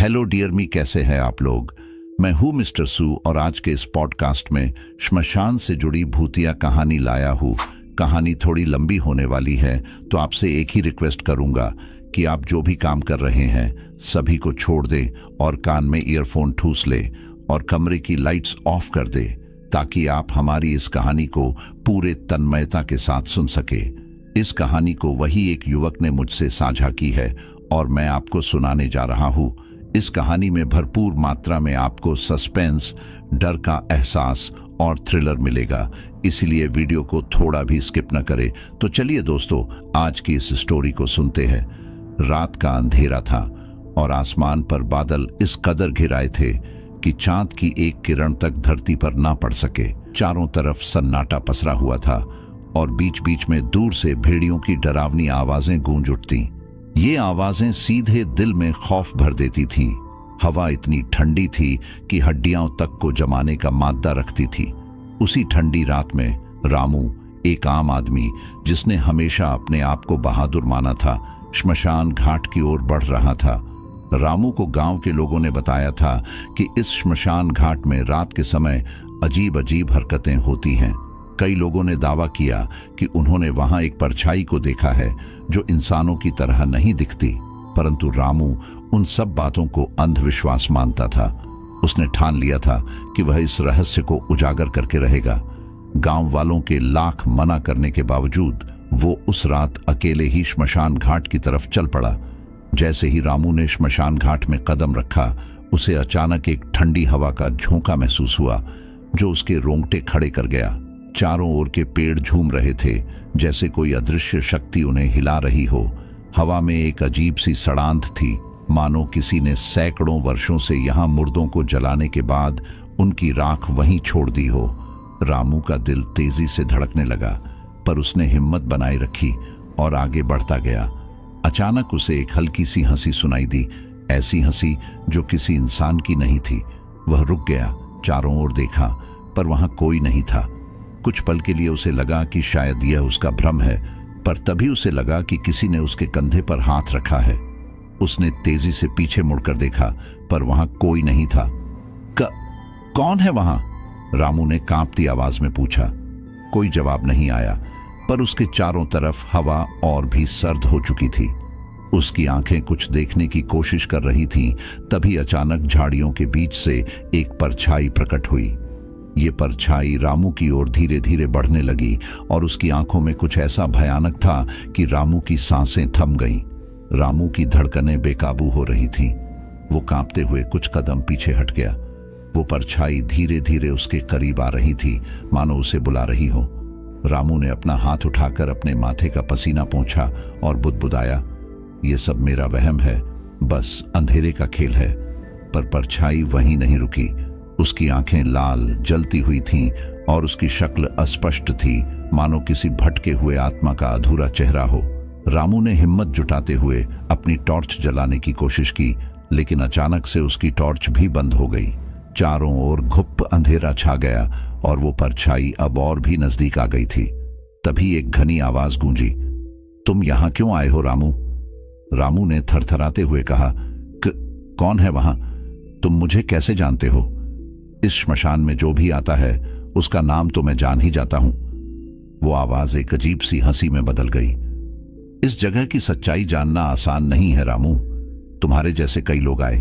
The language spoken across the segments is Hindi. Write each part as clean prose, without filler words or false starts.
हेलो डियर मी, कैसे हैं आप लोग। मैं हूं मिस्टर सू और आज के इस पॉडकास्ट में श्मशान से जुड़ी भूतिया कहानी लाया हूं। कहानी थोड़ी लंबी होने वाली है, तो आपसे एक ही रिक्वेस्ट करूंगा कि आप जो भी काम कर रहे हैं सभी को छोड़ दें और कान में ईयरफोन ठूस ले और कमरे की लाइट्स ऑफ कर दे, ताकि आप हमारी इस कहानी को पूरे तन्मयता के साथ सुन सके। इस कहानी को वही एक युवक ने मुझसे साझा की है और मैं आपको सुनाने जा रहा हूं। इस कहानी में भरपूर मात्रा में आपको सस्पेंस, डर का एहसास और थ्रिलर मिलेगा, इसलिए वीडियो को थोड़ा भी स्किप न करें। तो चलिए दोस्तों, आज की इस स्टोरी को सुनते हैं। रात का अंधेरा था और आसमान पर बादल इस कदर घिराए थे कि चांद की एक किरण तक धरती पर ना पड़ सके। चारों तरफ सन्नाटा पसरा हुआ था और बीच बीच में दूर से भेड़ियों की डरावनी आवाजें गूंज उठती। ये आवाजें सीधे दिल में खौफ भर देती थीं। हवा इतनी ठंडी थी कि हड्डियां तक को जमाने का मादा रखती थी। उसी ठंडी रात में रामू, एक आम आदमी जिसने हमेशा अपने आप को बहादुर माना था, श्मशान घाट की ओर बढ़ रहा था। रामू को गांव के लोगों ने बताया था कि इस श्मशान घाट में रात के समय अजीब अजीब हरकतें होती हैं। कई लोगों ने दावा किया कि उन्होंने वहां एक परछाई को देखा है जो इंसानों की तरह नहीं दिखती, परंतु रामू उन सब बातों को अंधविश्वास मानता था। उसने ठान लिया था कि वह इस रहस्य को उजागर करके रहेगा। गांव वालों के लाख मना करने के बावजूद वो उस रात अकेले ही श्मशान घाट की तरफ चल पड़ा। जैसे ही रामू ने श्मशान घाट में कदम रखा, उसे अचानक एक ठंडी हवा का झोंका महसूस हुआ जो उसके रोंगटे खड़े कर गया। चारों ओर के पेड़ झूम रहे थे, जैसे कोई अदृश्य शक्ति उन्हें हिला रही हो। हवा में एक अजीब सी सड़ांध थी, मानो किसी ने सैकड़ों वर्षों से यहाँ मुर्दों को जलाने के बाद उनकी राख वहीं छोड़ दी हो। रामू का दिल तेजी से धड़कने लगा, पर उसने हिम्मत बनाए रखी और आगे बढ़ता गया। अचानक उसे एक हल्की सी हंसी सुनाई दी, ऐसी हंसी जो किसी इंसान की नहीं थी। वह रुक गया, चारों ओर देखा, पर वहां कोई नहीं था। कुछ पल के लिए उसे लगा कि शायद यह उसका भ्रम है, पर तभी उसे लगा कि किसी ने उसके कंधे पर हाथ रखा है। उसने तेजी से पीछे मुड़कर देखा, पर वहां कोई नहीं था। कौन है वहां? रामू ने कांपती आवाज में पूछा। कोई जवाब नहीं आया, पर उसके चारों तरफ हवा और भी सर्द हो चुकी थी। उसकी आंखें कुछ देखने की कोशिश कर रही थीं, तभी अचानक झाड़ियों के बीच से एक परछाई प्रकट हुई। ये परछाई रामू की ओर धीरे धीरे बढ़ने लगी और उसकी आंखों में कुछ ऐसा भयानक था कि रामू की सांसें थम गईं। रामू की धड़कनें बेकाबू हो रही थीं। वो कांपते हुए कुछ कदम पीछे हट गया। वो परछाई धीरे धीरे उसके करीब आ रही थी, मानो उसे बुला रही हो। रामू ने अपना हाथ उठाकर अपने माथे का पसीना पोंछा और बुदबुदाया, ये सब मेरा वहम है, बस अंधेरे का खेल है। पर परछाई वहीं नहीं रुकी। उसकी आंखें लाल जलती हुई थीं और उसकी शक्ल अस्पष्ट थी, मानो किसी भटके हुए आत्मा का अधूरा चेहरा हो। रामू ने हिम्मत जुटाते हुए अपनी टॉर्च जलाने की कोशिश की, लेकिन अचानक से उसकी टॉर्च भी बंद हो गई। चारों ओर घुप अंधेरा छा गया और वो परछाई अब और भी नजदीक आ गई थी। तभी एक घनी आवाज गूंजी, तुम यहां क्यों आए हो रामू? रामू ने थरथराते हुए कहा, कौन है वहां? तुम मुझे कैसे जानते हो? इस श्मशान में जो भी आता है उसका नाम तो मैं जान ही जाता हूं। वो आवाज एक अजीब सी हंसी में बदल गई। इस जगह की सच्चाई जानना आसान नहीं है रामू। तुम्हारे जैसे कई लोग आए,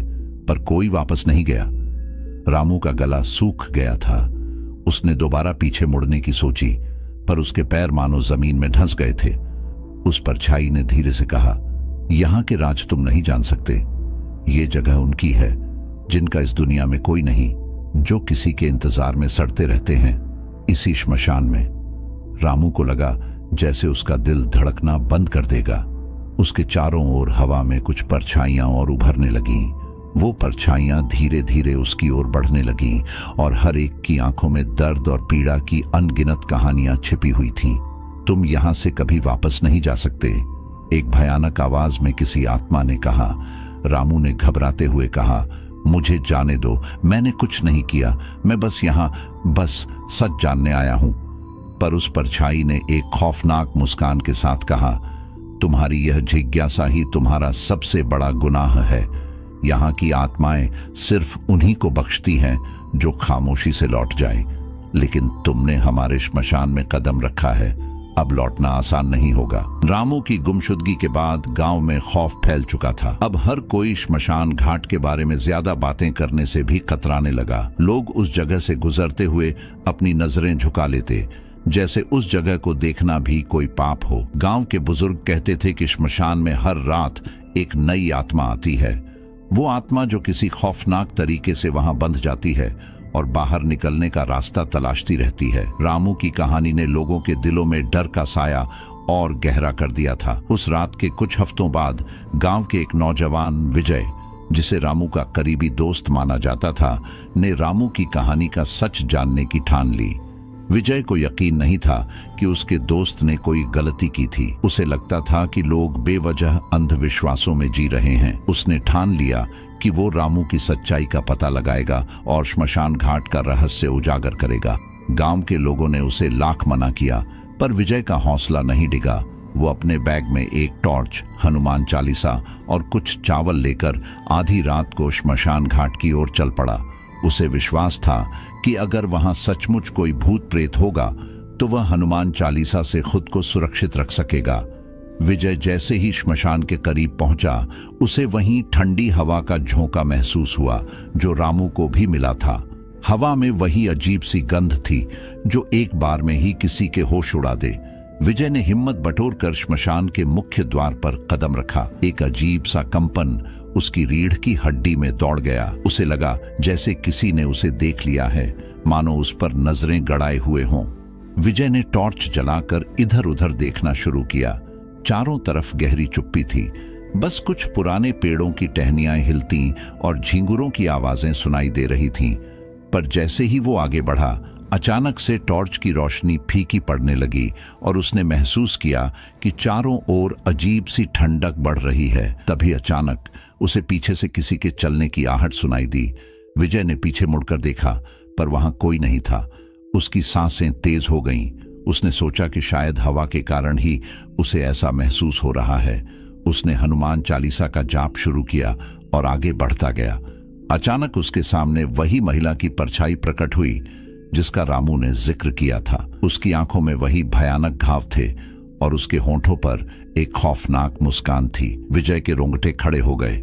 पर कोई वापस नहीं गया। रामू का गला सूख गया था। उसने दोबारा पीछे मुड़ने की सोची, पर उसके पैर मानो जमीन में धंस गए थे। उस परछाई ने धीरे से कहा, यहां के राज तुम नहीं जान सकते। ये जगह उनकी है जिनका इस दुनिया में कोई नहीं, जो किसी के इंतजार में सड़ते रहते हैं इसी श्मशान में। रामू को लगा जैसे उसका दिल धड़कना बंद कर देगा। उसके चारों ओर हवा में कुछ परछाइयां और उभरने लगीं। वो परछाइयां धीरे धीरे उसकी ओर बढ़ने लगीं और हर एक की आंखों में दर्द और पीड़ा की अनगिनत कहानियां छिपी हुई थीं। तुम यहां से कभी वापस नहीं जा सकते, एक भयानक आवाज में किसी आत्मा ने कहा। रामू ने घबराते हुए कहा, मुझे जाने दो, मैंने कुछ नहीं किया, मैं बस सच जानने आया हूं। पर उस परछाई ने एक खौफनाक मुस्कान के साथ कहा, तुम्हारी यह जिज्ञासा ही तुम्हारा सबसे बड़ा गुनाह है। यहाँ की आत्माएं सिर्फ उन्हीं को बख्शती हैं जो खामोशी से लौट जाए। लेकिन तुमने हमारे श्मशान में कदम रखा है, अब लौटना आसान नहीं होगा। रामू की गुमशुदगी के बाद गांव में खौफ फैल चुका था। अब हर कोई श्मशान घाट के बारे में ज्यादा बातें करने से भी कतराने लगा। लोग उस जगह से गुजरते हुए अपनी नजरें झुका लेते, जैसे उस जगह को देखना भी कोई पाप हो। गांव के बुजुर्ग कहते थे कि श्मशान में हर रात एक नई आत्मा आती है, वो आत्मा जो किसी खौफनाक तरीके से वहां बंध जाती है और बाहर निकलने का रास्ता तलाशती रहती है। रामू की कहानी ने लोगों के दिलों में डर का साया और गहरा कर दिया था। उस रात के कुछ हफ्तों बाद गांव के एक नौजवान विजय, जिसे रामू का करीबी दोस्त माना जाता था, ने रामू की कहानी का सच जानने की ठान ली। विजय को यकीन नहीं था कि उसके दोस्त ने कोई गलती की थी। उसे लगता था कि लोग बेवजह अंधविश्वासों में जी रहे हैं। उसने ठान लिया कि वो रामू की सच्चाई का पता लगाएगा और श्मशान घाट का रहस्य उजागर करेगा। गांव के लोगों ने उसे लाख मना किया, पर विजय का हौसला नहीं डिगा। वो अपने बैग में एक टॉर्च, हनुमान चालीसा और कुछ चावल लेकर आधी रात को श्मशान घाट की ओर चल पड़ा। उसे विश्वास था कि अगर वहां सचमुच कोई भूत प्रेत होगा तो वह हनुमान चालीसा से खुद को सुरक्षित रख सकेगा। विजय जैसे ही श्मशान के करीब पहुंचा, उसे वहीं ठंडी हवा का झोंका महसूस हुआ जो रामू को भी मिला था। हवा में वही अजीब सी गंध थी जो एक बार में ही किसी के होश उड़ा दे। विजय ने हिम्मत बटोरकर श्मशान के मुख्य द्वार पर कदम रखा। एक अजीब सा कंपन उसकी रीढ़ की हड्डी में दौड़ गया। उसे लगा जैसे किसी ने उसे देख लिया है, मानो उस पर नजरें गड़ाए हुए हों। विजय ने टॉर्च जलाकर इधर उधर देखना शुरू किया। चारों तरफ गहरी चुप्पी थी, बस कुछ पुराने पेड़ों की टहनियां हिलती और झींगुरों की आवाजें सुनाई दे रही थीं। पर जैसे ही वो आगे बढ़ा, अचानक से टॉर्च की रोशनी फीकी पड़ने लगी और उसने महसूस किया कि चारों ओर अजीब सी ठंडक बढ़ रही है। तभी अचानक उसे पीछे से किसी के चलने की आहट सुनाई दी। विजय ने पीछे मुड़कर देखा, पर वहां कोई नहीं था। उसकी सांसें तेज हो गईं। उसने सोचा कि शायद हवा के कारण ही उसे ऐसा महसूस हो रहा है। उसने हनुमान चालीसा का जाप शुरू किया और आगे बढ़ता गया। अचानक उसके सामने वही महिला की परछाई प्रकट हुई जिसका रामू ने जिक्र किया था। उसकी आंखों में वही भयानक घाव थे और उसके होंठों पर एक खौफनाक मुस्कान थी। विजय के रोंगटे खड़े हो गए।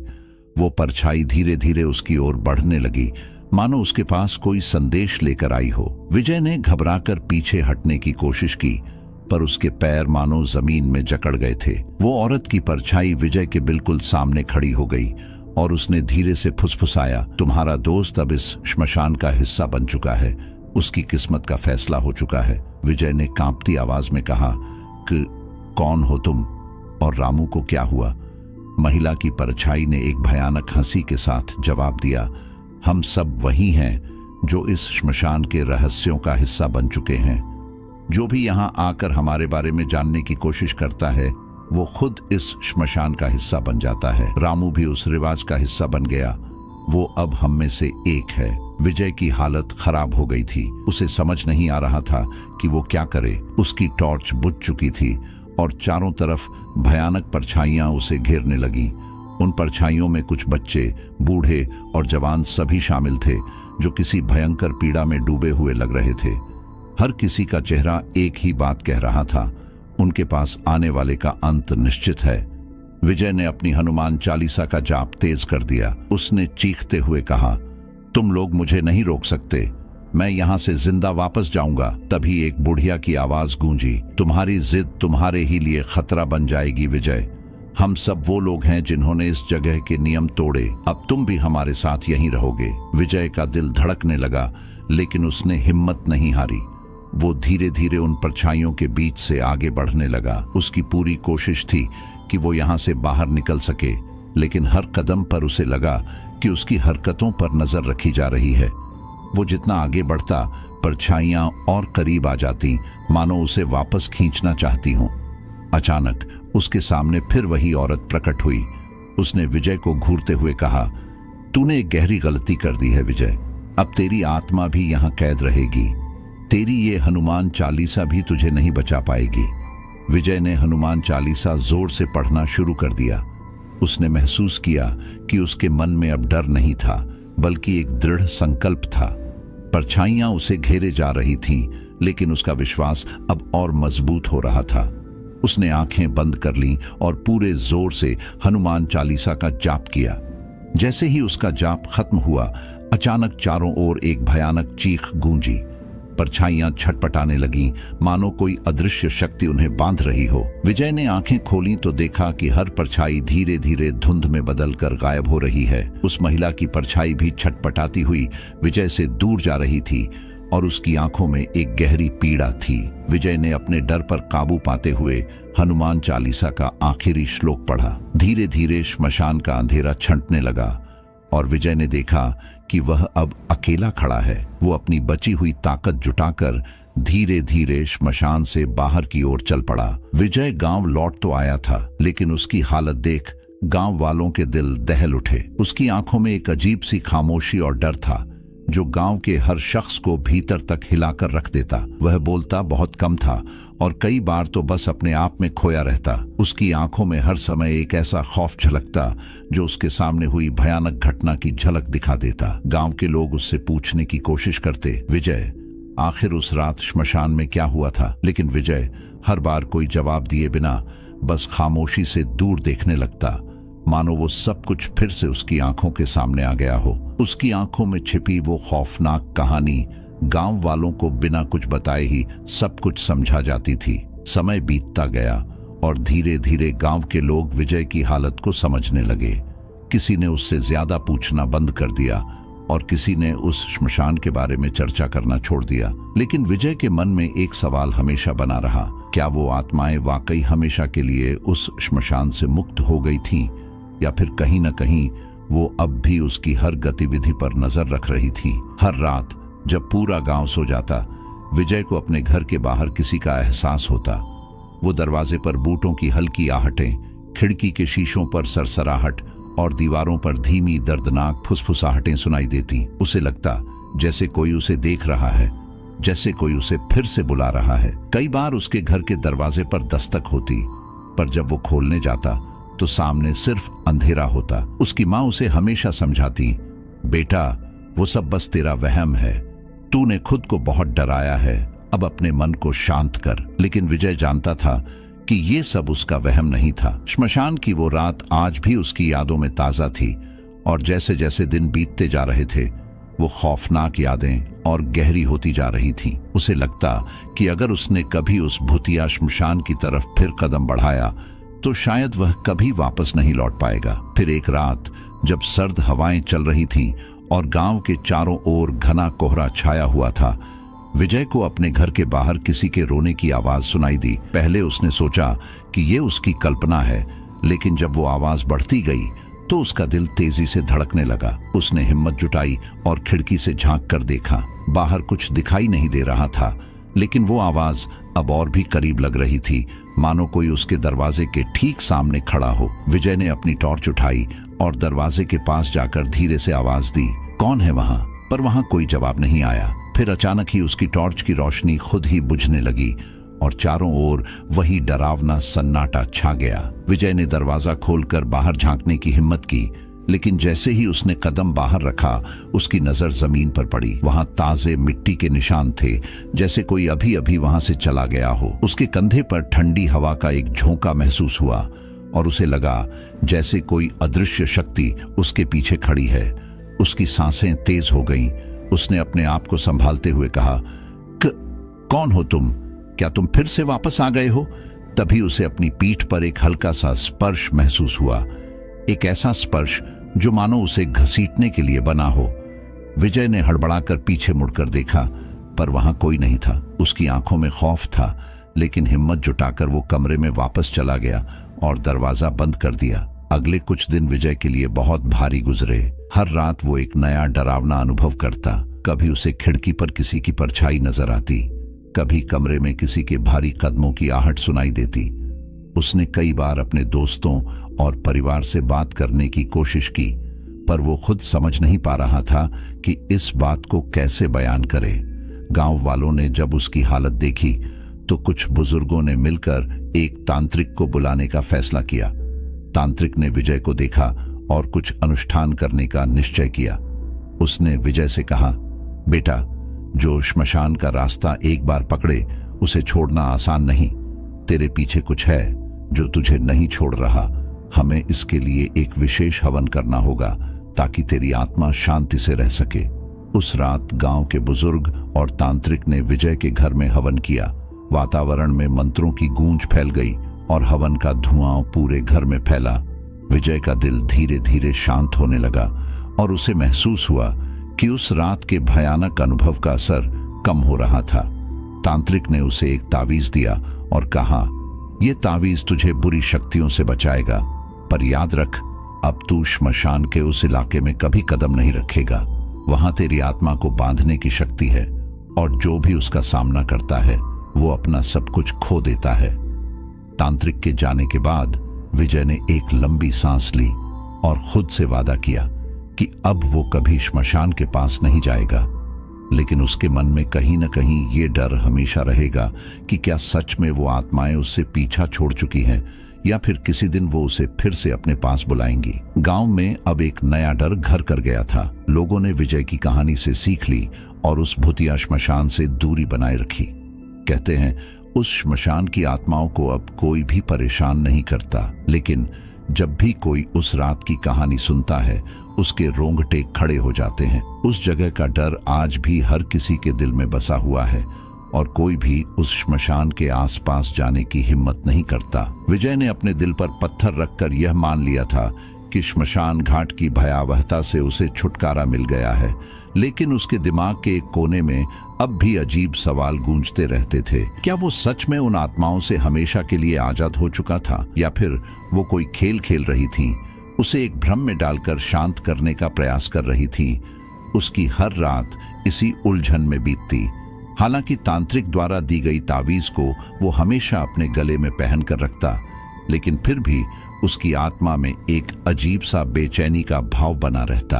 वो परछाई धीरे धीरे उसकी ओर बढ़ने लगी, मानो उसके पास कोई संदेश लेकर आई हो। विजय ने घबराकर पीछे हटने की कोशिश की, पर उसके पैर मानो जमीन में जकड़ गए थे। वो औरत की परछाई विजय के बिल्कुल सामने खड़ी हो गई और उसने धीरे से फुसफुसाया, तुम्हारा दोस्त अब इस श्मशान का हिस्सा बन चुका है, उसकी किस्मत का फैसला हो चुका है। विजय ने कांपती आवाज में कहा कि कौन हो तुम और रामू को क्या हुआ? महिला की परछाई ने एक भयानक हंसी के साथ जवाब दिया, हम सब वही हैं जो इस श्मशान के रहस्यों का हिस्सा बन चुके हैं। जो भी यहाँ आकर हमारे बारे में जानने की कोशिश करता है वो खुद इस श्मशान का हिस्सा बन जाता है। रामू भी उस रिवाज का हिस्सा बन गया। वो अब हम में से एक है। विजय की हालत खराब हो गई थी। उसे समझ नहीं आ रहा था कि वो क्या करे। उसकी टॉर्च बुझ चुकी थी और चारों तरफ भयानक परछाइयां उसे घेरने लगी। उन परछाइयों में कुछ बच्चे, बूढ़े और जवान सभी शामिल थे जो किसी भयंकर पीड़ा में डूबे हुए लग रहे थे। हर किसी का चेहरा एक ही बात कह रहा था, उनके पास आने वाले का अंत निश्चित है। विजय ने अपनी हनुमान चालीसा का जाप तेज कर दिया। उसने चीखते हुए कहा, तुम लोग मुझे नहीं रोक सकते, मैं यहां से जिंदा वापस जाऊंगा। तभी एक बुढ़िया की आवाज गूंजी, तुम्हारी जिद तुम्हारे ही लिए खतरा बन जाएगी विजय। हम सब वो लोग हैं जिन्होंने इस जगह के नियम तोड़े, अब तुम भी हमारे साथ यहीं रहोगे। विजय का दिल धड़कने लगा, लेकिन उसने हिम्मत नहीं हारी। वो धीरे धीरे उन परछाइयों के बीच से आगे बढ़ने लगा। उसकी पूरी कोशिश थी कि वो यहाँ से बाहर निकल सके, लेकिन हर कदम पर उसे लगा कि उसकी हरकतों पर नजर रखी जा रही है। वो जितना आगे बढ़ता, परछाइयां और करीब आ जाती, मानो उसे वापस खींचना चाहती हों। अचानक उसके सामने फिर वही औरत प्रकट हुई। उसने विजय को घूरते हुए कहा, तूने एक गहरी गलती कर दी है विजय, अब तेरी आत्मा भी यहाँ कैद रहेगी। तेरी ये हनुमान चालीसा भी तुझे नहीं बचा पाएगी। विजय ने हनुमान चालीसा जोर से पढ़ना शुरू कर दिया। उसने महसूस किया कि उसके मन में अब डर नहीं था, बल्कि एक दृढ़ संकल्प था। परछाइयां उसे घेरे जा रही थीं, लेकिन उसका विश्वास अब और मजबूत हो रहा था। उसने आंखें बंद कर लीं और पूरे जोर से हनुमान चालीसा का जाप किया। जैसे ही उसका जाप खत्म हुआ, अचानक चारों ओर एक भयानक चीख गूंजी। परछाइयां छटपटाने लगीं, मानो कोई अदृश्य शक्ति उन्हें बांध रही हो। विजय ने आंखें खोलीं तो देखा कि हर परछाई धीरे धीरे धुंध में बदलकर गायब हो रही है। उस महिला की परछाई भी छटपटाती हुई विजय से दूर जा रही थी और उसकी आंखों में एक गहरी पीड़ा थी। विजय ने अपने डर पर काबू पाते हुए हनुमान चालीसा का आखिरी श्लोक पढ़ा। धीरे धीरे श्मशान का अंधेरा छंटने लगा और विजय ने देखा कि वह अब अकेला खड़ा है। वो अपनी बची हुई ताकत जुटाकर धीरे धीरे श्मशान से बाहर की ओर चल पड़ा। विजय गांव लौट तो आया था, लेकिन उसकी हालत देख गांव वालों के दिल दहल उठे। उसकी आंखों में एक अजीब सी खामोशी और डर था, जो गांव के हर शख्स को भीतर तक हिलाकर रख देता। वह बोलता बहुत कम था और कई बार तो बस अपने आप में खोया रहता। उसकी आंखों में हर समय एक ऐसा खौफ झलकता जो उसके सामने हुई भयानक घटना की झलक दिखा देता। गांव के लोग उससे पूछने की कोशिश करते, विजय, आखिर उस रात श्मशान में क्या हुआ था? लेकिन विजय हर बार कोई जवाब दिए बिना बस खामोशी से दूर देखने लगता, मानो वो सब कुछ फिर से उसकी आंखों के सामने आ गया हो। उसकी आंखों में छिपी वो खौफनाक कहानी गांव वालों को बिना कुछ बताए ही सब कुछ समझा जाती थी। समय बीतता गया और धीरे धीरे गांव के लोग विजय की हालत को समझने लगे। किसी ने उससे ज्यादा पूछना बंद कर दिया और किसी ने उस श्मशान के बारे में चर्चा करना छोड़ दिया। लेकिन विजय के मन में एक सवाल हमेशा बना रहा, क्या वो आत्माएं वाकई हमेशा के लिए उस श्मशान से मुक्त हो गई थीं, या फिर कहीं न कहीं वो अब भी उसकी हर गतिविधि पर नजर रख रही थी। हर रात जब पूरा गांव सो जाता, विजय को अपने घर के बाहर किसी का एहसास होता। वो दरवाजे पर बूटों की हल्की आहटें, खिड़की के शीशों पर सरसराहट और दीवारों पर धीमी दर्दनाक फुसफुसाहटें सुनाई देती। उसे लगता जैसे कोई उसे देख रहा है, जैसे कोई उसे फिर से बुला रहा है। कई बार उसके घर के दरवाजे पर दस्तक होती, पर जब वो खोलने जाता तो सामने सिर्फ अंधेरा होता। उसकी माँ उसे हमेशा समझाती, बेटा, वो सब बस तेरा वहम है, तूने खुद को बहुत डराया है, अब अपने मन को शांत कर। लेकिन विजय जानता था कि ये सब उसका वहम नहीं था। श्मशान की वो रात आज भी उसकी यादों में ताजा थी और जैसे जैसे दिन बीतते जा रहे थे, वो खौफनाक यादें और गहरी होती जा रही थीं। उसे लगता कि अगर उसने कभी उस भूतिया श्मशान की तरफ फिर कदम बढ़ाया तो शायद वह कभी वापस नहीं लौट पाएगा। फिर एक रात जब सर्द हवाएं चल रही थीं और गांव के चारों ओर घना कोहरा छाया हुआ था, विजय को अपने घर के बाहर किसी के रोने की आवाज सुनाई दी। पहले उसने सोचा कि ये उसकी कल्पना है, लेकिन जब वो आवाज बढ़ती गई तो उसका दिल तेजी से धड़कने लगा। उसने हिम्मत जुटाई और खिड़की से झांक कर देखा। बाहर कुछ दिखाई नहीं दे रहा था, लेकिन वो आवाज अब और भी करीब लग रही थी, मानो कोई उसके दरवाजे के ठीक सामने खड़ा हो। विजय ने अपनी टॉर्च उठाई और दरवाजे के पास जाकर धीरे से आवाज दी, कौन है वहां? पर वहां कोई जवाब नहीं आया। फिर अचानक ही उसकी टॉर्च की रोशनी खुद ही बुझने लगी और चारों ओर वही डरावना सन्नाटा छा गया। विजय ने दरवाजा खोलकर बाहर झांकने की हिम्मत की, लेकिन जैसे ही उसने कदम बाहर रखा, उसकी नजर जमीन पर पड़ी। वहां ताजे मिट्टी के निशान थे, जैसे कोई अभी अभी वहां से चला गया हो। उसके कंधे पर ठंडी हवा का एक झोंका महसूस हुआ और उसे लगा जैसे कोई अदृश्य शक्ति उसके पीछे खड़ी है। उसकी सांसें तेज हो गईं। उसने अपने आप को संभालते हुए कहा, कौन हो तुम? क्या तुम फिर से वापस आ गए हो? तभी उसे अपनी पीठ पर एक हल्का सा स्पर्श महसूस हुआ, एक ऐसा स्पर्श जो मानो उसे घसीटने के लिए बना हो। विजय ने हड़बड़ाकर पीछे मुड़कर देखा, पर वहां कोई नहीं था। उसकी आंखों में खौफ था, लेकिन हिम्मत जुटाकर वो कमरे में वापस चला गया और दरवाजा बंद कर दिया। अगले कुछ दिन विजय के लिए बहुत भारी गुजरे। हर रात वो एक नया डरावना अनुभव करता। कभी उसे खिड़की पर किसी की परछाई नजर आती, कभी कमरे में किसी के भारी कदमों की आहट सुनाई देती। उसने कई बार अपने दोस्तों और परिवार से बात करने की कोशिश की, पर वो खुद समझ नहीं पा रहा था कि इस बात को कैसे बयान करे। गांव वालों ने जब उसकी हालत देखी तो कुछ बुजुर्गों ने मिलकर एक तांत्रिक को बुलाने का फैसला किया। तांत्रिक ने विजय को देखा और कुछ अनुष्ठान करने का निश्चय किया। उसने विजय से कहा, बेटा, जो श्मशान का रास्ता एक बार पकड़े उसे छोड़ना आसान नहीं। तेरे पीछे कुछ है जो तुझे नहीं छोड़ रहा। हमें इसके लिए एक विशेष हवन करना होगा ताकि तेरी आत्मा शांति से रह सके। उस रात गांव के बुजुर्ग और तांत्रिक ने विजय के घर में हवन किया। वातावरण में मंत्रों की गूंज फैल गई और हवन का धुआं पूरे घर में फैला। विजय का दिल धीरे धीरे शांत होने लगा और उसे महसूस हुआ कि उस रात के भयानक अनुभव का असर कम हो रहा था। तांत्रिक ने उसे एक तावीज दिया और कहा, यह तावीज तुझे बुरी शक्तियों से बचाएगा, पर याद रख, अब तू श्मशान के उस इलाके में कभी कदम नहीं रखेगा। वहां तेरी आत्मा को बांधने की शक्ति है और जो भी उसका सामना करता है वो अपना सब कुछ खो देता है। तांत्रिक के जाने के बाद विजय ने एक लंबी सांस ली और खुद से वादा किया कि अब वो कभी श्मशान के पास नहीं जाएगा। लेकिन उसके मन में कहीं न कहीं ये डर हमेशा रहेगा कि क्या सच में वो आत्माएं उससे पीछा छोड़ चुकी हैं या फिर किसी दिन वो उसे फिर से अपने पास बुलाएंगी। गांव में अब एक नया डर घर कर गया था। लोगों ने विजय की कहानी से सीख ली और उस भूतिया श्मशान से दूरी बनाए रखी। कहते हैं उस श्मशान की आत्माओं को अब कोई भी परेशान नहीं करता, लेकिन जब भी कोई उस रात की कहानी सुनता है उसके रोंगटे खड़े हो जाते हैं। उस जगह का डर आज भी हर किसी के दिल में बसा हुआ है और कोई भी उस श्मशान के आसपास जाने की हिम्मत नहीं करता। विजय ने अपने दिल पर पत्थर रखकर यह मान लिया था कि श्मशान घाट की भयावहता से उसे छुटकारा मिल गया है, लेकिन उसके दिमाग के एक कोने में अब भी अजीब सवाल गूंजते रहते थे। क्या वो सच में उन आत्माओं से हमेशा के लिए आजाद हो चुका था या फिर वो कोई खेल खेल रही थी, उसे एक भ्रम में डालकर शांत करने का प्रयास कर रही थी। उसकी हर रात इसी उलझन में बीतती। हालांकि तांत्रिक द्वारा दी गई तावीज को वो हमेशा अपने गले में पहन कर रखता, लेकिन फिर भी उसकी आत्मा में एक अजीब सा बेचैनी का भाव बना रहता।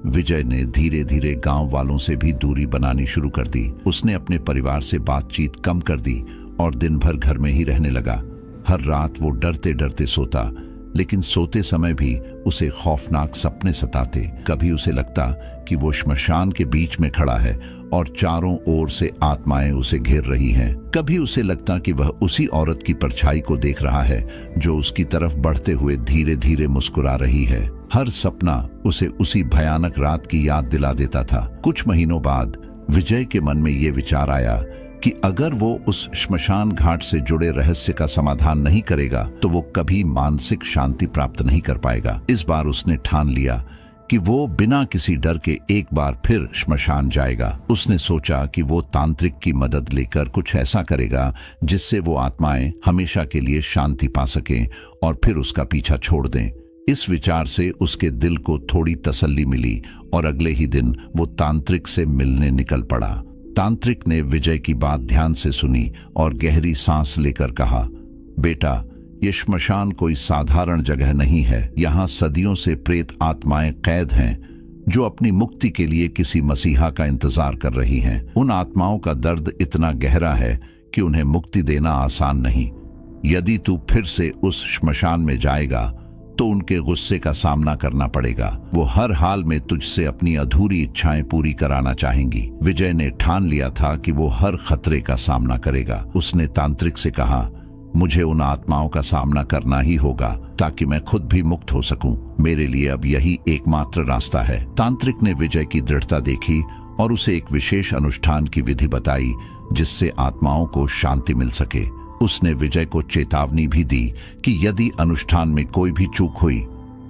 विजय ने धीरे धीरे गांव वालों से भी दूरी बनानी शुरू कर दी। उसने अपने परिवार से बातचीत कम कर दी और दिन भर घर में ही रहने लगा। हर रात वो डरते डरते सोता, लेकिन सोते समय भी उसे खौफनाक सपने सताते। कभी उसे लगता कि वो श्मशान के बीच में खड़ा है और चारों ओर से आत्माएं उसे घेर रही हैं। कभी उसे लगता कि वह उसी औरत की परछाई को देख रहा है जो उसकी तरफ बढ़ते हुए धीरे धीरे मुस्कुरा रही है। हर सपना उसे उसी भयानक रात की याद दिला देता था। कुछ महीनों बाद विजय के मन में ये विचार आया कि अगर वो उस श्मशान घाट से जुड़े रहस्य का समाधान नहीं करेगा तो वो कभी मानसिक शांति प्राप्त नहीं कर पाएगा। इस बार उसने ठान लिया कि वो बिना किसी डर के एक बार फिर श्मशान जाएगा। उसने सोचा कि वो तांत्रिक की मदद लेकर कुछ ऐसा करेगा जिससे वो आत्माएं हमेशा के लिए शांति पा सकें और फिर उसका पीछा छोड़ दें। इस विचार से उसके दिल को थोड़ी तसल्ली मिली और अगले ही दिन वो तांत्रिक से मिलने निकल पड़ा। तांत्रिक ने विजय की बात ध्यान से सुनी और गहरी सांस लेकर कहा, बेटा, ये श्मशान कोई साधारण जगह नहीं है। यहाँ सदियों से प्रेत आत्माएं कैद हैं जो अपनी मुक्ति के लिए किसी मसीहा का इंतजार कर रही हैं। उन आत्माओं का दर्द इतना गहरा है कि उन्हें मुक्ति देना आसान नहीं। यदि तू फिर से उस श्मशान में जाएगा तो उनके गुस्से का सामना करना पड़ेगा। वो हर हाल में तुझसे अपनी अधूरी इच्छाएं पूरी कराना चाहेंगी। विजय ने ठान लिया था कि वो हर खतरे का सामना करेगा। उसने तांत्रिक से कहा, मुझे उन आत्माओं का सामना करना ही होगा ताकि मैं खुद भी मुक्त हो सकूं। मेरे लिए अब यही एकमात्र रास्ता है। तांत्रिक ने विजय की दृढ़ता देखी और उसे एक विशेष अनुष्ठान की विधि बताई जिससे आत्माओं को शांति मिल सके। उसने विजय को चेतावनी भी दी कि यदि अनुष्ठान में कोई भी चूक हुई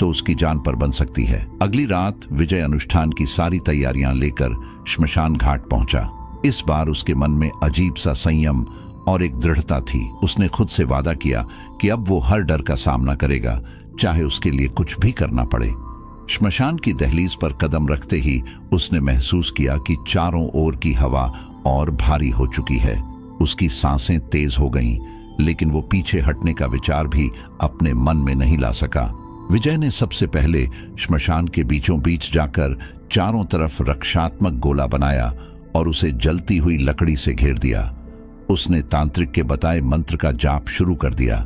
तो उसकी जान पर बन सकती है। अगली रात विजय अनुष्ठान की सारी तैयारियां लेकर श्मशान घाट पहुंचा। इस बार उसके मन में अजीब सा संयम और एक दृढ़ता थी। उसने खुद से वादा किया कि अब वो हर डर का सामना करेगा, चाहे उसके लिए कुछ भी करना पड़े। श्मशान की दहलीज पर कदम रखते ही उसने महसूस किया कि चारों ओर की हवा और भारी हो चुकी है। उसकी सांसें तेज हो गईं, लेकिन वो पीछे हटने का विचार भी अपने मन में नहीं ला सका। विजय ने सबसे पहले श्मशान के बीचों बीच जाकर चारों तरफ रक्षात्मक गोला बनाया और उसे जलती हुई लकड़ी से घेर दिया। उसने तांत्रिक के बताए मंत्र का जाप शुरू कर दिया।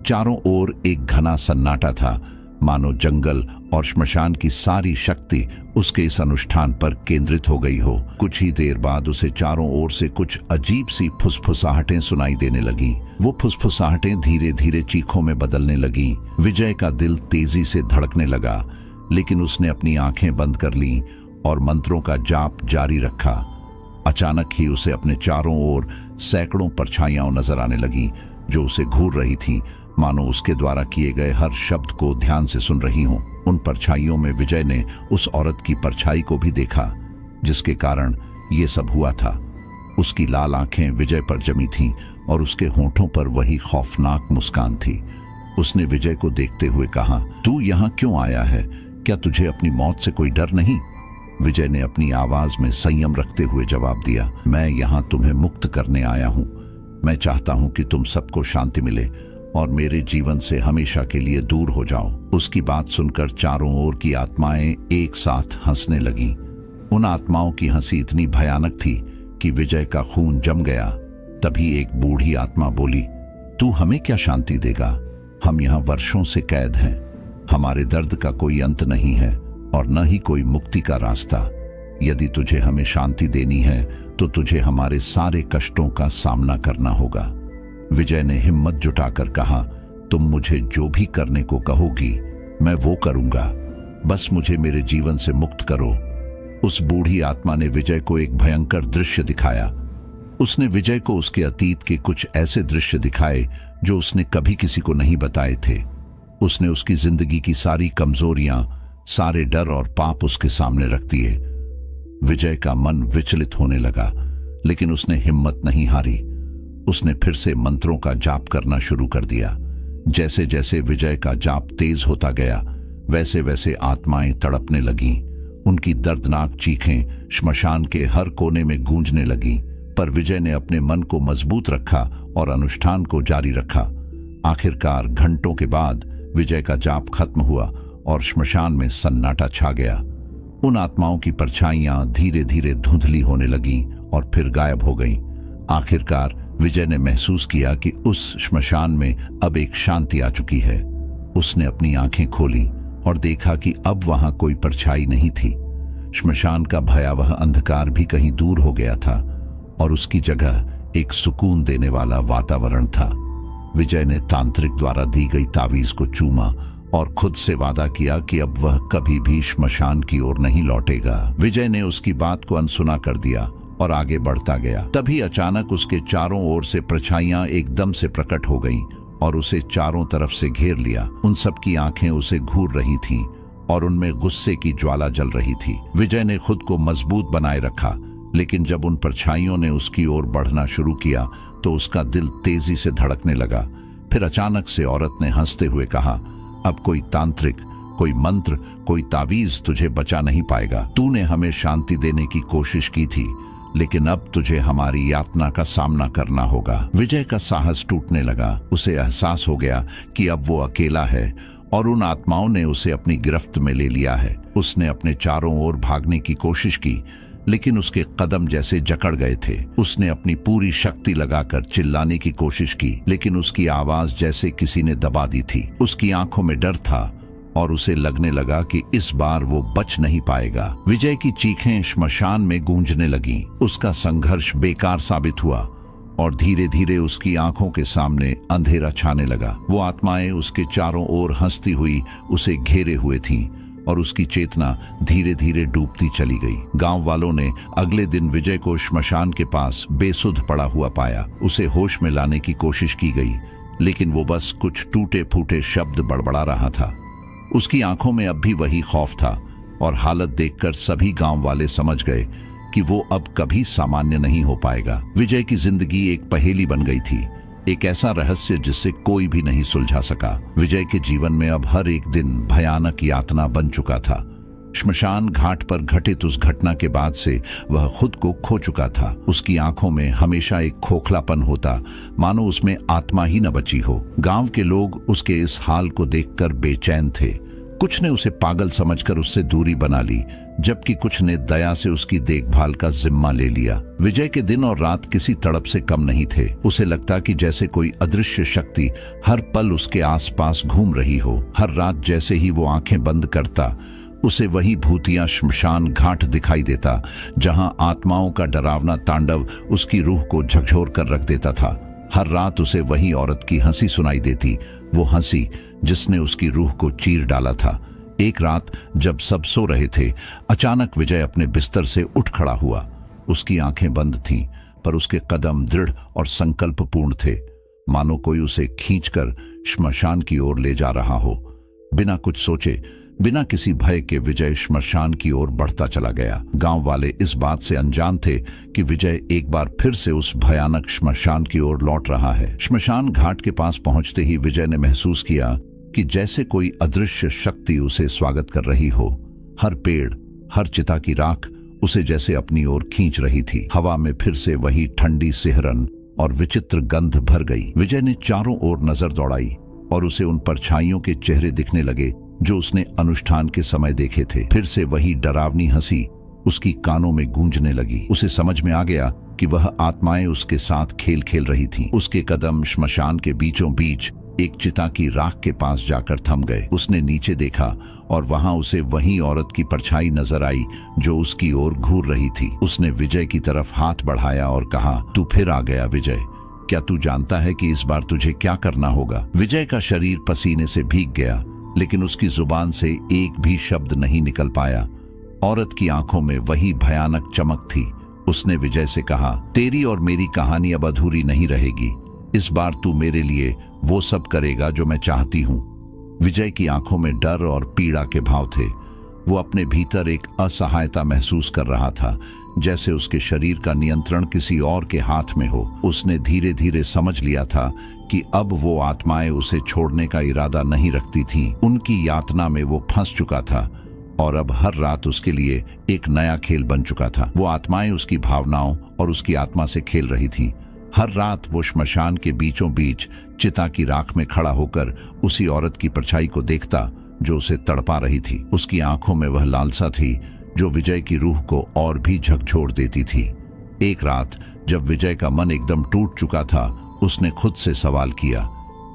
चारों ओर एक घना सन्नाटा था, मानो जंगल और श्मशान की सारी शक्ति उसके इस अनुष्ठान पर केंद्रित हो गई हो। कुछ ही देर बाद उसे चारों ओर से कुछ अजीब सी फुसफुसाहटें सुनाई देने लगी। वो फुसफुसाहटें धीरे धीरे चीखों में बदलने लगी। विजय का दिल तेजी से धड़कने लगा, लेकिन उसने अपनी आंखें बंद कर लीं और मंत्रों का जाप जारी रखा। अचानक ही उसे अपने चारों ओर सैकड़ों परछाइयां नजर आने लगीं, जो उसे घूर रही थीं, मानो उसके द्वारा किए गए हर शब्द को ध्यान से सुन रही हों। उन परछाइयों में विजय ने उस औरत की परछाई को भी देखा, जिसके कारण ये सब हुआ था। उसकी लाल आंखें विजय पर जमी थीं और उसके होंठों पर वही खौफनाक मुस्कान थी। उसने विजय को देखते हुए कहा, तू यहाँ क्यों आया है? क्या तुझे अपनी मौत से कोई डर नहीं? विजय ने अपनी आवाज में संयम रखते हुए जवाब दिया, मैं यहाँ तुम्हें मुक्त करने आया हूँ। मैं चाहता हूँ कि तुम सबको शांति मिले और मेरे जीवन से हमेशा के लिए दूर हो जाओ। उसकी बात सुनकर चारों ओर की आत्माएं एक साथ हंसने लगीं। उन आत्माओं की हंसी इतनी भयानक थी कि विजय का खून जम गया। तभी एक बूढ़ी आत्मा बोली, तू हमें क्या शांति देगा? हम यहाँ वर्षों से कैद हैं। हमारे दर्द का कोई अंत नहीं है और न ही कोई मुक्ति का रास्ता। यदि तुझे हमें शांति देनी है तो तुझे हमारे सारे कष्टों का सामना करना होगा। विजय ने हिम्मत जुटाकर कहा, तुम मुझे जो भी करने को कहोगी मैं वो करूंगा, बस मुझे मेरे जीवन से मुक्त करो। उस बूढ़ी आत्मा ने विजय को एक भयंकर दृश्य दिखाया। उसने विजय को उसके अतीत के कुछ ऐसे दृश्य दिखाए जो उसने कभी किसी को नहीं बताए थे। उसने उसकी जिंदगी की सारी कमजोरियां, सारे डर और पाप उसके सामने रख दिए। विजय का मन विचलित होने लगा, लेकिन उसने हिम्मत नहीं हारी। उसने फिर से मंत्रों का जाप करना शुरू कर दिया। जैसे जैसे विजय का जाप तेज होता गया, वैसे वैसे आत्माएं तड़पने लगीं। उनकी दर्दनाक चीखें श्मशान के हर कोने में गूंजने लगीं, पर विजय ने अपने मन को मजबूत रखा और अनुष्ठान को जारी रखा। आखिरकार घंटों के बाद विजय का जाप खत्म हुआ और श्मशान में सन्नाटा छा गया। उन आत्माओं की परछाइयां धीरे धीरे धुंधली होने लगीं और फिर गायब हो गईं। आखिरकार विजय ने महसूस किया कि उस श्मशान में अब एक शांति आ चुकी है। उसने अपनी आंखें खोली और देखा कि अब वहां कोई परछाई नहीं थी। श्मशान का भयावह अंधकार भी कहीं दूर हो गया था और उसकी जगह एक सुकून देने वाला वातावरण था। विजय ने तांत्रिक द्वारा दी गई तावीज को चूमा और खुद से वादा किया कि अब वह कभी भी श्मशान की ओर नहीं लौटेगा। विजय ने उसकी बात को अनसुना कर दिया और आगे बढ़ता गया। तभी अचानक उसके चारों ओर से परछाइयां एकदम से प्रकट हो गईं और उसे चारों तरफ से घेर लिया। उन सब की आंखें उसे घूर रही थीं और उनमें गुस्से की ज्वाला जल रही थी। विजय ने खुद को मजबूत बनाए रखा, लेकिन जब उन परछाइयों ने उसकी ओर बढ़ना शुरू किया तो उसका दिल तेजी से धड़कने लगा। फिर अचानक से औरत ने हंसते हुए कहा, अब कोई तांत्रिक, कोई मंत्र, कोई तावीज तुझे बचा नहीं पाएगा। तूने हमें शांति देने की कोशिश की थी, लेकिन अब तुझे हमारी यातना का सामना करना होगा। विजय का साहस टूटने लगा। उसे एहसास हो गया कि अब वो अकेला है और उन आत्माओं ने उसे अपनी गिरफ्त में ले लिया है। उसने अपने चारों ओर भागने की कोशिश की, लेकिन उसके कदम जैसे जकड़ गए थे। उसने अपनी पूरी शक्ति लगाकर चिल्लाने की कोशिश की, लेकिन उसकी आवाज जैसे किसी ने दबा दी थी। उसकी आंखों में डर था और उसे लगने लगा कि इस बार वो बच नहीं पाएगा। विजय की चीखें श्मशान में गूंजने लगीं। उसका संघर्ष बेकार साबित हुआ और धीरे धीरे उसकी आंखों के सामने अंधेरा छाने लगा। वो आत्माएं उसके चारों ओर हंसती हुई उसे घेरे हुए थीं और उसकी चेतना धीरे धीरे डूबती चली गई। गांव वालों ने अगले दिन विजय को श्मशान के पास बेसुध पड़ा हुआ पाया। उसे होश में लाने की कोशिश की गई, लेकिन वो बस कुछ टूटे फूटे शब्द बड़बड़ा रहा था। उसकी आंखों में अब भी वही खौफ था और हालत देखकर सभी गांव वाले समझ गए कि वो अब कभी सामान्य नहीं हो पाएगा। विजय की जिंदगी एक पहेली बन गई थी, एक ऐसा रहस्य जिससे कोई भी नहीं सुलझा सका। विजय के जीवन में अब हर एक दिन भयानक यातना बन चुका था। श्मशान घाट पर घटित उस घटना के बाद से वह खुद को खो चुका था। उसकी आंखों में हमेशा एक खोखलापन होता, मानो उसमें आत्मा ही न बची हो। गांव के लोग उसके इस हाल को देखकर बेचैन थे। कुछ ने उसे पागल समझकर उससे दूरी बना ली, जबकि कुछ ने दया से उसकी देखभाल का जिम्मा ले लिया। विजय के दिन और रात किसी तड़प से कम नहीं थे। उसे लगता कि जैसे कोई अदृश्य शक्ति हर पल उसके आसपास घूम रही हो। हर रात जैसे ही वो आंखें बंद करता, उसे वही भूतिया श्मशान घाट दिखाई देता, जहां आत्माओं का डरावना तांडव उसकी रूह को झकझोर कर रख देता था। हर रात उसे वही औरत की हंसी सुनाई देती, वो हंसी जिसने उसकी रूह को चीर डाला था। एक रात जब सब सो रहे थे, अचानक विजय अपने बिस्तर से उठ खड़ा हुआ। उसकी आंखें बंद थीं, पर उसके कदम दृढ़ और संकल्पपूर्ण थे, मानो कोई उसे खींचकर श्मशान की ओर ले जा रहा हो। बिना कुछ सोचे, बिना किसी भय के विजय श्मशान की ओर बढ़ता चला गया। गांव वाले इस बात से अनजान थे कि विजय एक बार फिर से उस भयानक श्मशान की ओर लौट रहा है। श्मशान घाट के पास पहुंचते ही विजय ने महसूस किया कि जैसे कोई अदृश्य शक्ति उसे स्वागत कर रही हो। हर पेड़, हर चिता की राख उसे जैसे अपनी ओर खींच रही थी। हवा में फिर से वही ठंडी सिहरन और विचित्र गंध भर गई। विजय ने चारों ओर नजर दौड़ाई और उसे उन परछाइयों के चेहरे दिखने लगे जो उसने अनुष्ठान के समय देखे थे। फिर से वही डरावनी हंसी उसकी कानों में गूंजने लगी। उसे समझ में आ गया कि वह आत्माएं उसके साथ खेल खेल रही थीं। उसके कदम श्मशान के बीचों बीच एक चिता की राख के पास जाकर थम गए। उसने नीचे देखा और वहां उसे वही औरत की परछाई नजर आई जो उसकी ओर घूर रही थी। उसने विजय की तरफ हाथ बढ़ाया और कहा, तू फिर आ गया विजय। क्या तू जानता है कि इस बार तुझे क्या करना होगा? विजय का शरीर पसीने से भीग गया, लेकिन उसकी जुबान से एक भी शब्द नहीं निकल पाया। औरत की आंखों में वही भयानक चमक थी। उसने विजय से कहा, तेरी और मेरी कहानी अब अधूरी नहीं रहेगी। इस बार तू मेरे लिए वो सब करेगा जो मैं चाहती हूं। विजय की आंखों में डर और पीड़ा के भाव थे। वो अपने भीतर एक असहायता महसूस कर रहा था, जैसे उसके शरीर का नियंत्रण किसी और के हाथ में हो। उसने धीरे धीरे समझ लिया था कि अब वो आत्माएं उसे छोड़ने का इरादा नहीं रखती थीं। उनकी यातना में वो फंस चुका था और अब हर रात उसके लिए एक नया खेल बन चुका था। वो आत्माएं उसकी भावनाओं और उसकी आत्मा से खेल रही थीं। हर रात वो श्मशान के बीचों बीच चिता की राख में खड़ा होकर उसी औरत की परछाई को देखता जो उसे तड़पा रही थी। उसकी आंखों में वह लालसा थी जो विजय की रूह को और भी झकझोर देती थी। एक रात जब विजय का मन एकदम टूट चुका था, उसने खुद से सवाल किया,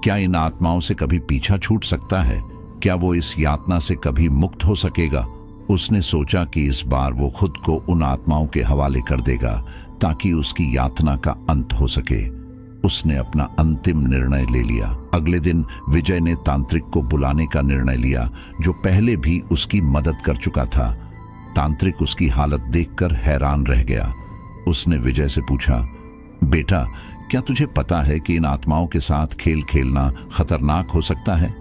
क्या इन आत्माओं से कभी पीछा छूट सकता है? क्या वो इस यातना से कभी मुक्त हो सकेगा? उसने सोचा कि इस बार वो खुद को उन आत्माओं के हवाले कर देगा ताकि उसकी यातना का अंत हो सके। उसने अपना अंतिम निर्णय ले लिया। अगले दिन विजय ने तांत्रिक को बुलाने का निर्णय लिया, जो पहले भी उसकी मदद कर चुका था। तांत्रिक उसकी हालत देखकर हैरान रह गया। उसने विजय से पूछा, बेटा, क्या तुझे पता है कि इन आत्माओं के साथ खेल खेलना खतरनाक हो सकता है?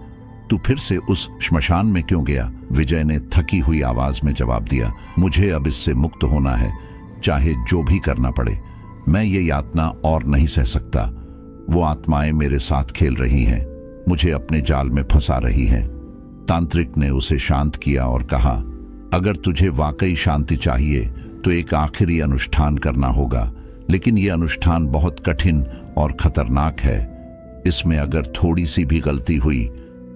तू फिर से उस श्मशान में क्यों गया? विजय ने थकी हुई आवाज में जवाब दिया, मुझे अब इससे मुक्त होना है, चाहे जो भी करना पड़े। मैं ये यातना और नहीं सह सकता। वो आत्माएं मेरे साथ खेल रही हैं, मुझे अपने जाल में फंसा रही हैं। तांत्रिक ने उसे शांत किया और कहा, अगर तुझे वाकई शांति चाहिए तो एक आखिरी अनुष्ठान करना होगा, लेकिन यह अनुष्ठान बहुत कठिन और खतरनाक है। इसमें अगर थोड़ी सी भी गलती हुई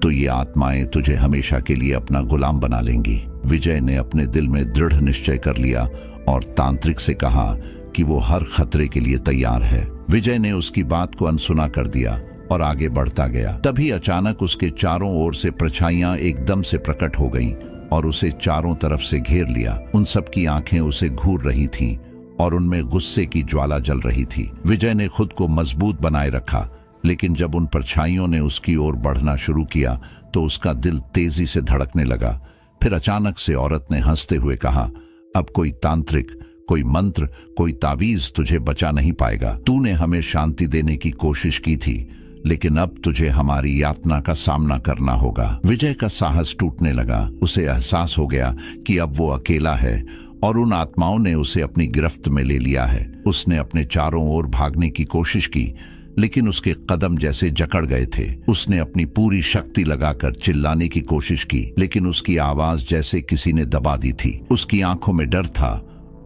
तो ये आत्माएं तुझे हमेशा के लिए अपना गुलाम बना लेंगी। विजय ने अपने दिल में दृढ़ निश्चय कर लिया और तांत्रिक से कहा कि वो हर खतरे के लिए तैयार है। विजय ने उसकी बात को अनसुना कर दिया और आगे बढ़ता गया। तभी अचानक उसके चारों ओर से परछाइयां एकदम से प्रकट हो गईं और उसे चारों तरफ से घेर लिया। उन सब की आंखें उसे घूर रही थीं और उनमें गुस्से की ज्वाला जल रही थी। विजय ने खुद को मजबूत बनाए रखा, लेकिन जब उन परछाइयों ने उसकी ओर बढ़ना शुरू किया तो उसका दिल तेजी से धड़कने लगा। फिर अचानक से औरत ने हंसते हुए कहा, अब कोई तांत्रिक, कोई मंत्र, कोई तावीज तुझे बचा नहीं पाएगा। तूने हमें शांति देने की कोशिश की थी, लेकिन अब तुझे हमारी यातना का सामना करना होगा। विजय का साहस टूटने लगा। उसे एहसास हो गया कि अब वो अकेला है और उन आत्माओं ने उसे अपनी गिरफ्त में ले लिया है। उसने अपने चारों ओर भागने की कोशिश की, लेकिन उसके कदम जैसे जकड़ गए थे। उसने अपनी पूरी शक्ति लगाकर चिल्लाने की कोशिश की, लेकिन उसकी आवाज जैसे किसी ने दबा दी थी। उसकी आंखों में डर था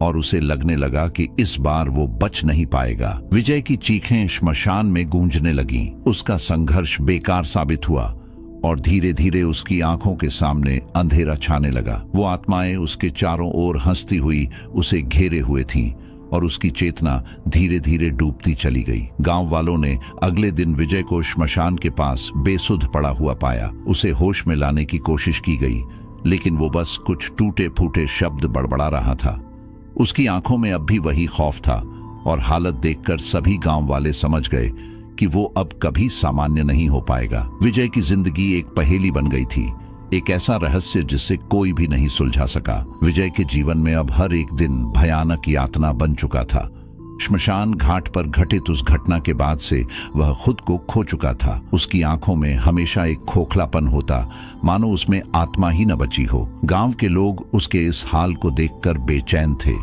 और उसे लगने लगा कि इस बार वो बच नहीं पाएगा। विजय की चीखें श्मशान में गूंजने लगीं। उसका संघर्ष बेकार साबित हुआ और धीरे धीरे उसकी आंखों के सामने अंधेरा छाने लगा। वो आत्माएं उसके चारों ओर हंसती हुई उसे घेरे हुए थीं और उसकी चेतना धीरे धीरे डूबती चली गई। गांव वालों ने अगले दिन विजय को श्मशान के पास बेसुध पड़ा हुआ पाया। उसे होश में लाने की कोशिश की गई, लेकिन वो बस कुछ टूटे फूटे शब्द बड़बड़ा रहा था। उसकी आंखों में अब भी वही खौफ था और हालत देखकर सभी गांव वाले समझ गए कि वो अब कभी सामान्य नहीं हो पाएगा। विजय की जिंदगी एक पहेली बन गई थी, एक ऐसा रहस्य जिससे कोई भी नहीं सुलझा सका। विजय के जीवन में अब हर एक दिन भयानक यातना बन चुका था। श्मशान घाट पर घटित उस घटना के बाद से वह खुद को खो चुका था। उसकी आंखों में हमेशा एक खोखलापन होता, मानो उसमें आत्मा ही न बची हो। गांव के लोग उसके इस हाल को देखकर बेचैन थे।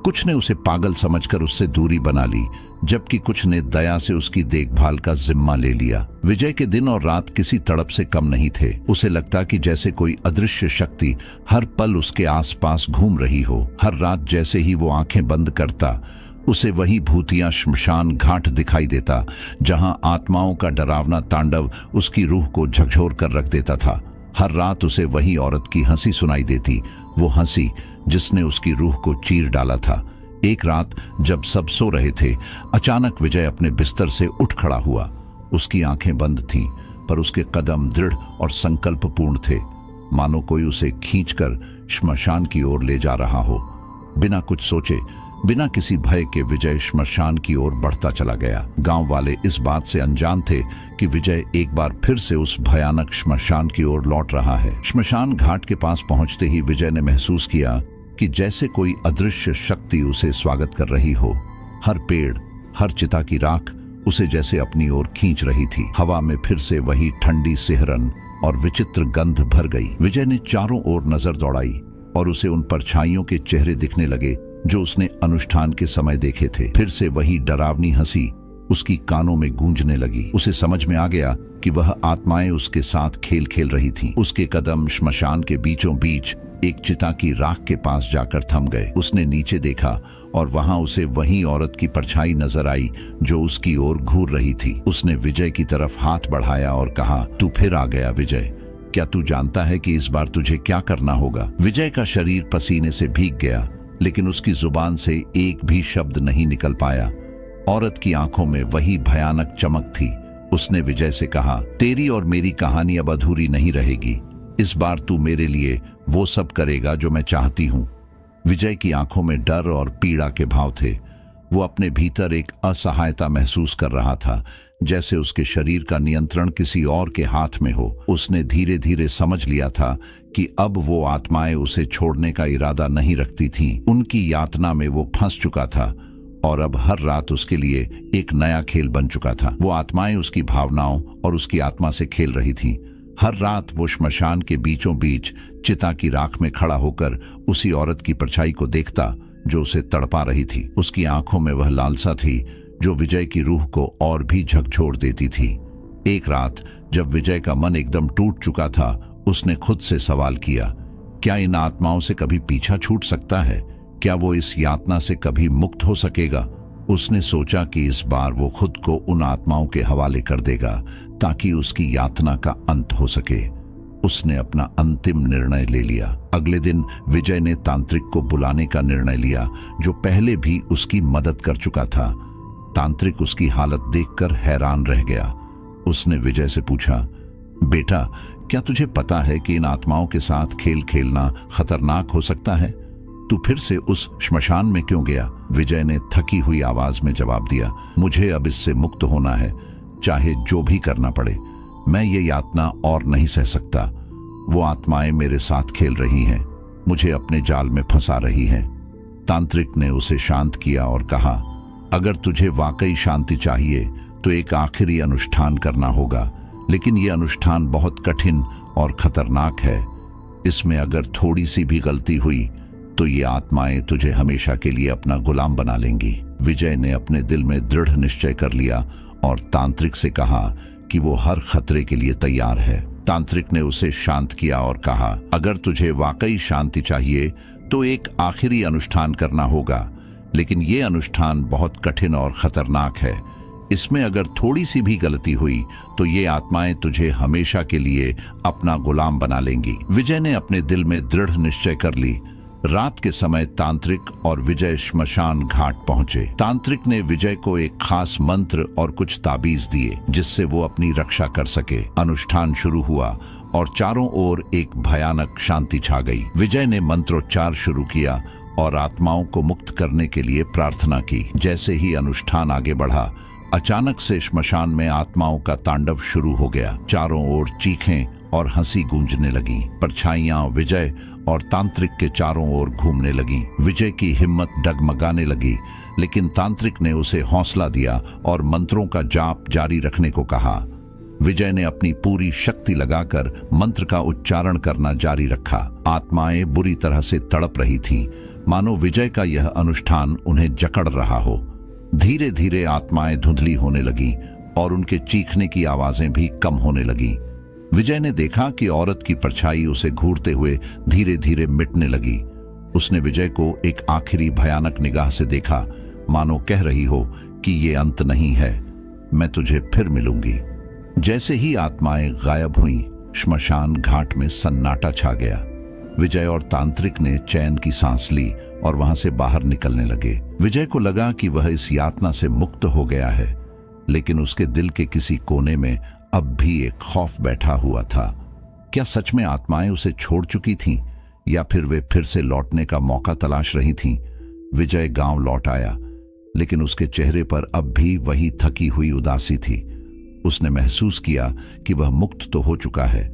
कुछ ने उसे पागल समझकर उससे दूरी बना ली, जबकि कुछ ने दया से उसकी देखभाल का जिम्मा ले लिया। विजय के दिन और रात किसी तड़प से कम नहीं थे। उसे लगता कि जैसे कोई अदृश्य शक्ति हर पल उसके आसपास घूम रही हो। हर रात जैसे ही वो आंखें बंद करता, उसे वही भूतिया श्मशान घाट दिखाई देता, जहां आत्माओं का डरावना तांडव उसकी रूह को झकझोर कर रख देता था। हर रात उसे वही औरत की हंसी सुनाई देती, वो हंसी जिसने उसकी रूह को चीर डाला था। एक रात जब सब सो रहे थे, अचानक विजय अपने बिस्तर से उठ खड़ा हुआ। उसकी आंखें बंद थीं, पर उसके कदम दृढ़ और संकल्पपूर्ण थे, मानो कोई उसे खींचकर श्मशान की ओर ले जा रहा हो। बिना कुछ सोचे, बिना किसी भय के विजय श्मशान की ओर बढ़ता चला गया। गांव वाले इस बात से अनजान थे कि विजय एक बार फिर से उस भयानक श्मशान की ओर लौट रहा है। श्मशान घाट के पास पहुंचते ही विजय ने महसूस किया कि जैसे कोई अदृश्य शक्ति उसे स्वागत कर रही हो। हर पेड़, हर चिता की राख उसे जैसे अपनी ओर खींच रही थी। हवा में फिर से वही ठंडी सिहरन और विचित्र गंध भर गई। विजय ने चारों ओर नजर दौड़ाई और उसे उन परछाइयों के चेहरे दिखने लगे जो उसने अनुष्ठान के समय देखे थे। फिर से वही डरावनी हंसी उसकी कानों में गूंजने लगी। उसे समझ में आ गया कि वह आत्माएं उसके साथ खेल खेल रही थीं। उसके कदम श्मशान के बीचों बीच एक चिता की राख के पास जाकर थम गए। उसने नीचे देखा और वहां उसे वही औरत की परछाई नजर आई जो उसकी ओर घूर रही थी। उसने विजय की तरफ हाथ बढ़ाया और कहा, तू फिर आ गया विजय। क्या तू जानता है कि इस बार तुझे क्या करना होगा? विजय का शरीर पसीने से भीग गया, लेकिन उसकी जुबान से एक भी शब्द नहीं निकल पाया। औरत की आंखों में वही भयानक चमक थी। उसने विजय से कहा, तेरी और मेरी कहानी अब अधूरी नहीं रहेगी। इस बार तू मेरे लिए वो सब करेगा जो मैं चाहती हूं। विजय की आंखों में डर और पीड़ा के भाव थे। वो अपने भीतर एक असहायता महसूस कर रहा था, जैसे उसके शरीर का नियंत्रण किसी और के हाथ में हो। उसने धीरे धीरे समझ लिया था कि अब वो आत्माएं उसे छोड़ने का इरादा नहीं रखती थीं। उनकी यातना में वो फंस चुका था और अब हर रात उसके लिए एक नया खेल बन चुका था। वो आत्माएं उसकी भावनाओं और उसकी आत्मा से खेल रही थीं। हर रात वो श्मशान के बीचों बीच चिता की राख में खड़ा होकर उसी औरत की परछाई को देखता जो उसे तड़पा रही थी। उसकी आंखों में वह लालसा थी जो विजय की रूह को और भी झकझोर देती थी। एक रात जब विजय का मन एकदम टूट चुका था, उसने खुद से सवाल किया, क्या इन आत्माओं से कभी पीछा छूट सकता है? क्या वो इस यातना से कभी मुक्त हो सकेगा? उसने सोचा कि इस बार वो खुद को उन आत्माओं के हवाले कर देगा ताकि उसकी यातना का अंत हो सके। उसने अपना अंतिम निर्णय ले लिया। अगले दिन विजय ने तांत्रिक को बुलाने का निर्णय लिया, जो पहले भी उसकी मदद कर चुका था। तांत्रिक उसकी हालत देखकर हैरान रह गया। उसने विजय से पूछा, बेटा, क्या तुझे पता है कि इन आत्माओं के साथ खेल खेलना खतरनाक हो सकता है? तू फिर से उस श्मशान में क्यों गया? विजय ने थकी हुई आवाज में जवाब दिया, मुझे अब इससे मुक्त होना है, चाहे जो भी करना पड़े। मैं ये यातना और नहीं सह सकता। वो आत्माएं मेरे साथ खेल रही हैं, मुझे अपने जाल में फंसा रही हैं। तांत्रिक ने उसे शांत किया और कहा, अगर तुझे वाकई शांति चाहिए तो एक आखिरी अनुष्ठान करना होगा, लेकिन यह अनुष्ठान बहुत कठिन और खतरनाक है। इसमें अगर थोड़ी सी भी गलती हुई तो ये आत्माएं तुझे हमेशा के लिए अपना गुलाम बना लेंगी। विजय ने अपने दिल में दृढ़ निश्चय कर लिया और तांत्रिक से कहा कि वो हर खतरे के लिए तैयार है। तांत्रिक ने उसे शांत किया और कहा, अगर तुझे वाकई शांति चाहिए तो एक आखिरी अनुष्ठान करना होगा, लेकिन ये अनुष्ठान बहुत कठिन और खतरनाक है। इसमें अगर थोड़ी सी भी गलती हुई तो ये आत्माएं तुझे हमेशा के लिए अपना गुलाम बना लेंगी। विजय ने अपने दिल में दृढ़ निश्चय कर ली। रात के समय तांत्रिक और विजय श्मशान घाट पहुंचे। तांत्रिक ने विजय को एक खास मंत्र और कुछ ताबीज दिए जिससे वो अपनी रक्षा कर सके। अनुष्ठान शुरू हुआ और चारों ओर एक भयानक शांति छा गई। विजय ने मंत्रोच्चार शुरू किया और आत्माओं को मुक्त करने के लिए प्रार्थना की। जैसे ही अनुष्ठान आगे बढ़ा, अचानक से श्मशान में आत्माओं का तांडव शुरू हो गया। चारों ओर चीखें और हंसी गूंजने लगी। परछाइयां विजय और तांत्रिक के चारों ओर घूमने लगी। विजय की हिम्मत डगमगाने लगी, लेकिन तांत्रिक ने उसे हौसला दिया और मंत्रों का जाप जारी रखने को कहा। विजय ने अपनी पूरी शक्ति लगाकर मंत्र का उच्चारण करना जारी रखा। आत्माएं बुरी तरह से तड़प रही थीं, मानो विजय का यह अनुष्ठान उन्हें जकड़ रहा हो। धीरे धीरे आत्माएं धुंधली होने लगीं और उनके चीखने की आवाजें भी कम होने लगीं। विजय ने देखा कि औरत की परछाई उसे घूरते हुए धीरे धीरे मिटने लगी। उसने विजय को एक आखिरी भयानक निगाह से देखा, मानो कह रही हो कि ये अंत नहीं है, मैं तुझे फिर मिलूंगी। जैसे ही आत्माएं गायब हुईं, श्मशान घाट में सन्नाटा छा गया। विजय और तांत्रिक ने चैन की सांस ली और वहां से बाहर निकलने लगे। विजय को लगा कि वह इस यातना से मुक्त हो गया है, लेकिन उसके दिल के किसी कोने में अब भी एक खौफ बैठा हुआ था। क्या सच में आत्माएं उसे छोड़ चुकी थीं, या फिर वे फिर से लौटने का मौका तलाश रही थीं? विजय गांव लौट आया, लेकिन उसके चेहरे पर अब भी वही थकी हुई उदासी थी। उसने महसूस किया कि वह मुक्त तो हो चुका है,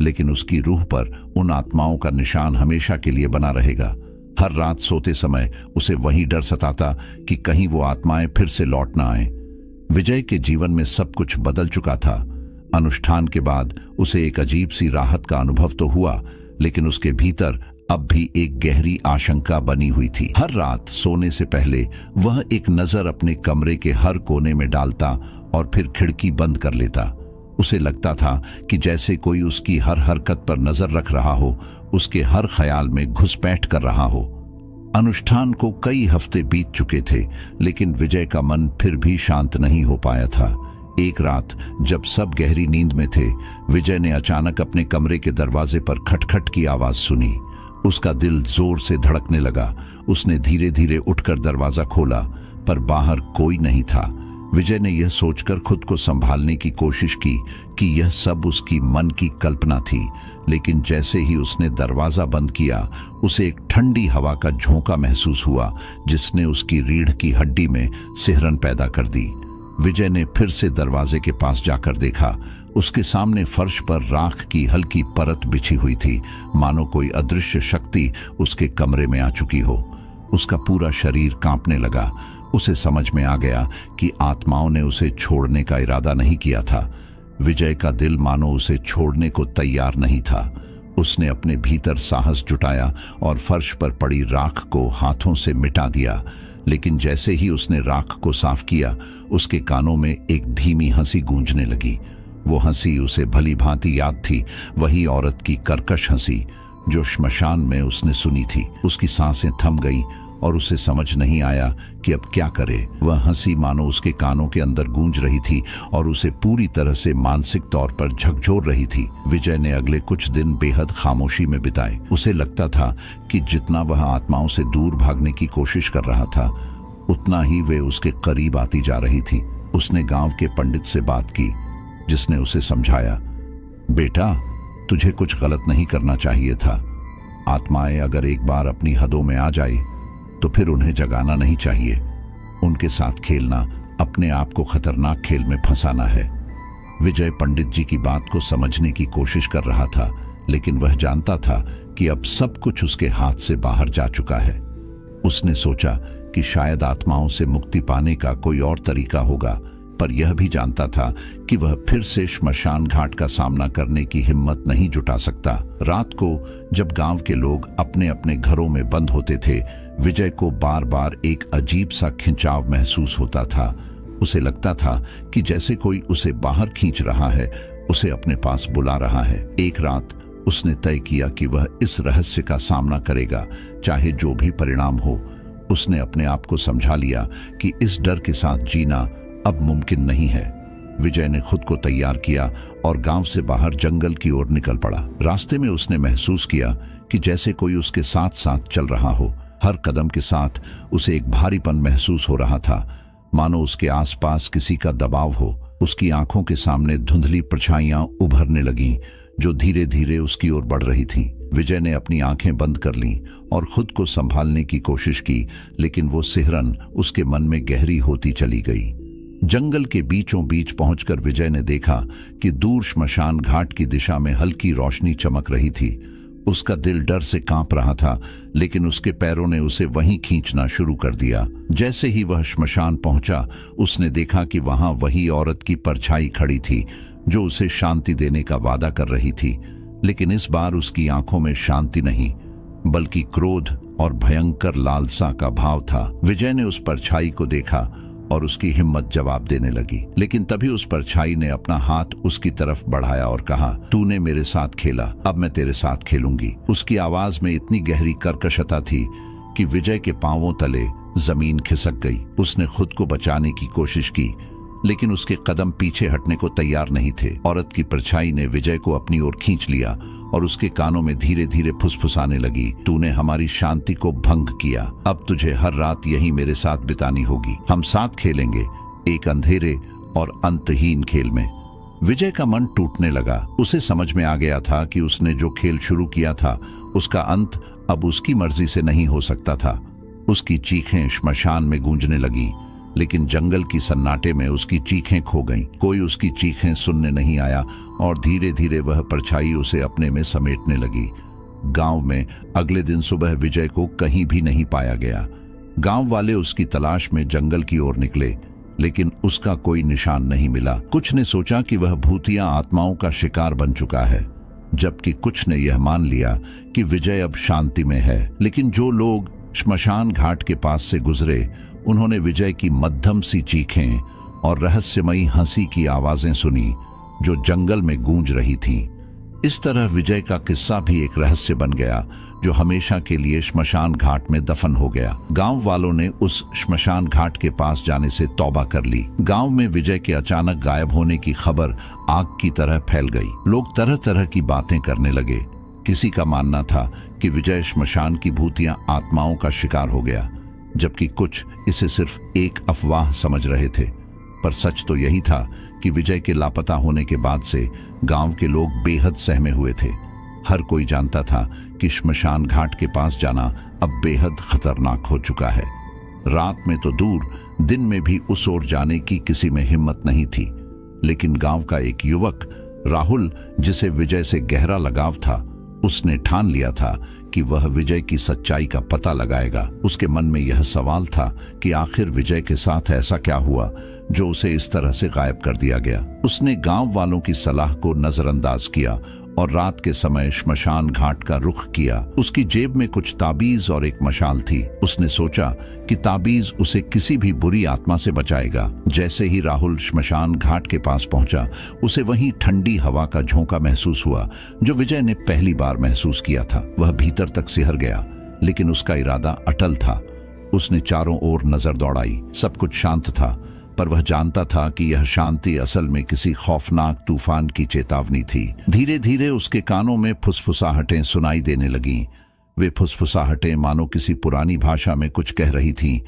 लेकिन उसकी रूह पर उन आत्माओं का निशान हमेशा के लिए बना रहेगा। हर रात सोते समय उसे वही डर सताता कि कहीं वो आत्माएं फिर से लौट ना आए। विजय के जीवन में सब कुछ बदल चुका था। अनुष्ठान के बाद उसे एक अजीब सी राहत का अनुभव तो हुआ, लेकिन उसके भीतर अब भी एक गहरी आशंका बनी हुई थी। हर रात सोने से पहले वह एक नजर अपने कमरे के हर कोने में डालता और फिर खिड़की बंद कर लेता। उसे लगता था कि जैसे कोई उसकी हर हरकत पर नजर रख रहा हो, उसके हर ख्याल में घुसपैठ कर रहा हो। अनुष्ठान को कई हफ्ते बीत चुके थे, लेकिन विजय का मन फिर भी शांत नहीं हो पाया था। एक रात जब सब गहरी नींद में थे, विजय ने अचानक अपने कमरे के दरवाजे पर खटखट की आवाज सुनी। उसका दिल जोर से धड़कने लगा। उसने धीरे धीरे उठकर दरवाजा खोला, पर बाहर कोई नहीं था। विजय ने यह सोचकर खुद को संभालने की कोशिश की कि यह सब उसकी मन की कल्पना थी, लेकिन जैसे ही उसने दरवाजा बंद किया, उसे एक ठंडी हवा का झोंका महसूस हुआ, जिसने उसकी रीढ़ की हड्डी में सिहरन पैदा कर दी। विजय ने फिर से दरवाजे के पास जाकर देखा। उसके सामने फर्श पर राख की हल्की परत बिछी हुई थी, मानो कोई अदृश्य शक्ति उसके कमरे में आ चुकी हो। उसका पूरा शरीर कांपने लगा। उसे समझ में आ गया कि आत्माओं ने उसे छोड़ने का इरादा नहीं किया था। विजय का दिल मानो उसे छोड़ने को तैयार नहीं था। उसने अपने भीतर साहस जुटाया और फर्श पर पड़ी राख को हाथों से मिटा दिया, लेकिन जैसे ही उसने राख को साफ किया, उसके कानों में एक धीमी हंसी गूंजने लगी। वो हंसी उसे भली भांति याद थी, वही औरत की कर्कश हंसी जो श्मशान में उसने सुनी थी। उसकी सांसें थम गईं और उसे समझ नहीं आया कि अब क्या करे। वह हंसी मानो उसके कानों के अंदर गूंज रही थी और उसे पूरी तरह से मानसिक तौर पर झकझोर रही थी। विजय ने अगले कुछ दिन बेहद खामोशी में बिताए। उसे लगता था कि जितना वह आत्माओं से दूर भागने की कोशिश कर रहा था, उतना ही वे उसके करीब आती जा रही थी। उसने गांव के पंडित से बात की, जिसने उसे समझाया, बेटा, तुझे कुछ गलत नहीं करना चाहिए था। आत्माएं अगर एक बार अपनी हदों में आ जाए तो फिर उन्हें जगाना नहीं चाहिए। उनके साथ खेलना अपने आप को खतरनाक खेल में फंसाना है। विजय पंडित जी की बात को समझने की कोशिश कर रहा था, लेकिन वह जानता था कि अब सब कुछ उसके हाथ से बाहर जा चुका है। उसने सोचा कि शायद आत्माओं से मुक्ति पाने का कोई और तरीका होगा, पर यह भी जानता था कि वह फिर से श्मशान घाट का सामना करने की हिम्मत नहीं जुटा सकता। रात को जब गांव के लोग अपने अपने घरों में बंद होते थे, विजय को बार बार एक अजीब सा खिंचाव महसूस होता था। उसे लगता था कि जैसे कोई उसे बाहर खींच रहा है, उसे अपने पास बुला रहा है। एक रात उसने तय किया कि वह इस रहस्य का सामना करेगा, चाहे जो भी परिणाम हो। उसने अपने आप को समझा लिया कि इस डर के साथ जीना अब मुमकिन नहीं है। विजय ने खुद को तैयार किया और गांव से बाहर जंगल की ओर निकल पड़ा। रास्ते में उसने महसूस किया कि जैसे कोई उसके साथ साथ चल रहा हो। हर कदम के साथ उसे एक भारीपन महसूस हो रहा था, मानो उसके आसपास किसी का दबाव हो। उसकी आंखों के सामने धुंधली परछाइयां उभरने लगीं, जो धीरे धीरे उसकी ओर बढ़ रही थीं। विजय ने अपनी आंखें बंद कर लीं और खुद को संभालने की कोशिश की, लेकिन वो सिहरन उसके मन में गहरी होती चली गई। जंगल के बीचों बीच पहुंचकर विजय ने देखा कि दूर श्मशान घाट की दिशा में हल्की रोशनी चमक रही थी। उसका दिल डर से कांप रहा था, लेकिन उसके पैरों ने उसे वहीं खींचना शुरू कर दिया। जैसे ही वह श्मशान पहुंचा, उसने देखा कि वहां वही औरत की परछाई खड़ी थी जो उसे शांति देने का वादा कर रही थी। लेकिन इस बार उसकी आंखों में शांति नहीं, बल्कि क्रोध और भयंकर लालसा का भाव था। विजय ने उस परछाई को देखा और उसकी हिम्मत जवाब देने लगी, लेकिन तभी उस परछाई ने अपना हाथ उसकी तरफ बढ़ाया और कहा, तूने मेरे साथ खेला, अब मैं तेरे साथ खेलूंगी। उसकी आवाज में इतनी गहरी कर्कशता थी कि विजय के पांवों तले जमीन खिसक गई। उसने खुद को बचाने की कोशिश की, लेकिन उसके कदम पीछे हटने को तैयार नहीं थे। औरत की परछाई ने विजय को अपनी ओर खींच लिया और उसके कानों में धीरे धीरे फुसफुसाने लगी, तूने हमारी शांति को भंग किया, अब तुझे हर रात यही मेरे साथ बितानी होगी। हम साथ खेलेंगे, एक अंधेरे और अंतहीन खेल में। विजय का मन टूटने लगा। उसे समझ में आ गया था कि उसने जो खेल शुरू किया था, उसका अंत अब उसकी मर्जी से नहीं हो सकता था। उसकी चीखें श्मशान में गूंजने लगीं, लेकिन जंगल की सन्नाटे में उसकी चीखें खो गईं। कोई उसकी चीखें सुनने नहीं आया और धीरे धीरे वह परछाई उसे अपने में समेटने लगी। गांव में अगले दिन सुबह विजय को कहीं भी नहीं पाया गया। गांव वाले उसकी तलाश में जंगल की ओर निकले, लेकिन उसका कोई निशान नहीं मिला। कुछ ने सोचा कि वह भूतिया आत्माओं का शिकार बन चुका है, जबकि कुछ ने यह मान लिया कि विजय अब शांति में है। लेकिन जो लोग श्मशान घाट के पास से गुजरे, उन्होंने विजय की मध्यम सी चीखें और रहस्यमयी हंसी की आवाजें सुनी जो जंगल में गूंज रही थीं। इस तरह विजय का किस्सा भी एक रहस्य बन गया, जो हमेशा के लिए श्मशान घाट में दफन हो गया। गांव वालों ने उस श्मशान घाट के पास जाने से तौबा कर ली। गांव में विजय के अचानक गायब होने की खबर आग की तरह फैल गई। लोग तरह तरह की बातें करने लगे। किसी का मानना था कि विजय श्मशान की भूतिया आत्माओं का शिकार हो गया, जबकि कुछ इसे सिर्फ एक अफवाह समझ रहे थे। पर सच तो यही था कि विजय के लापता होने के बाद से गांव के लोग बेहद सहमे हुए थे। हर कोई जानता था कि श्मशान घाट के पास जाना अब बेहद खतरनाक हो चुका है। रात में तो दूर, दिन में भी उस ओर जाने की किसी में हिम्मत नहीं थी। लेकिन गांव का एक युवक राहुल, जिसे विजय से गहरा लगाव था, उसने ठान लिया था कि वह विजय की सच्चाई का पता लगाएगा। उसके मन में यह सवाल था कि आखिर विजय के साथ ऐसा क्या हुआ जो उसे इस तरह से गायब कर दिया गया। उसने गांव वालों की सलाह को नजरअंदाज किया और रात के समय श्मशान घाट का रुख किया। उसकी जेब में कुछ ताबीज और एक मशाल थी। उसने सोचा कि ताबीज उसे किसी भी बुरी आत्मा से बचाएगा। जैसे ही राहुल श्मशान घाट के पास पहुंचा, उसे वहीं ठंडी हवा का झोंका महसूस हुआ, जो विजय ने पहली बार महसूस किया था। वह भीतर तक सिहर गया, लेकिन उसका इरादा अटल था। उसने चारों ओर नजर दौड़ाई। सब कुछ शांत था, पर वह जानता था कि यह शांति असल में किसी खौफनाक तूफान की चेतावनी थी। धीरे धीरे उसके कानों में फुसफुसाहटें सुनाई देने लगीं। वे फुसफुसाहटें मानो किसी पुरानी भाषा में कुछ कह रही थीं,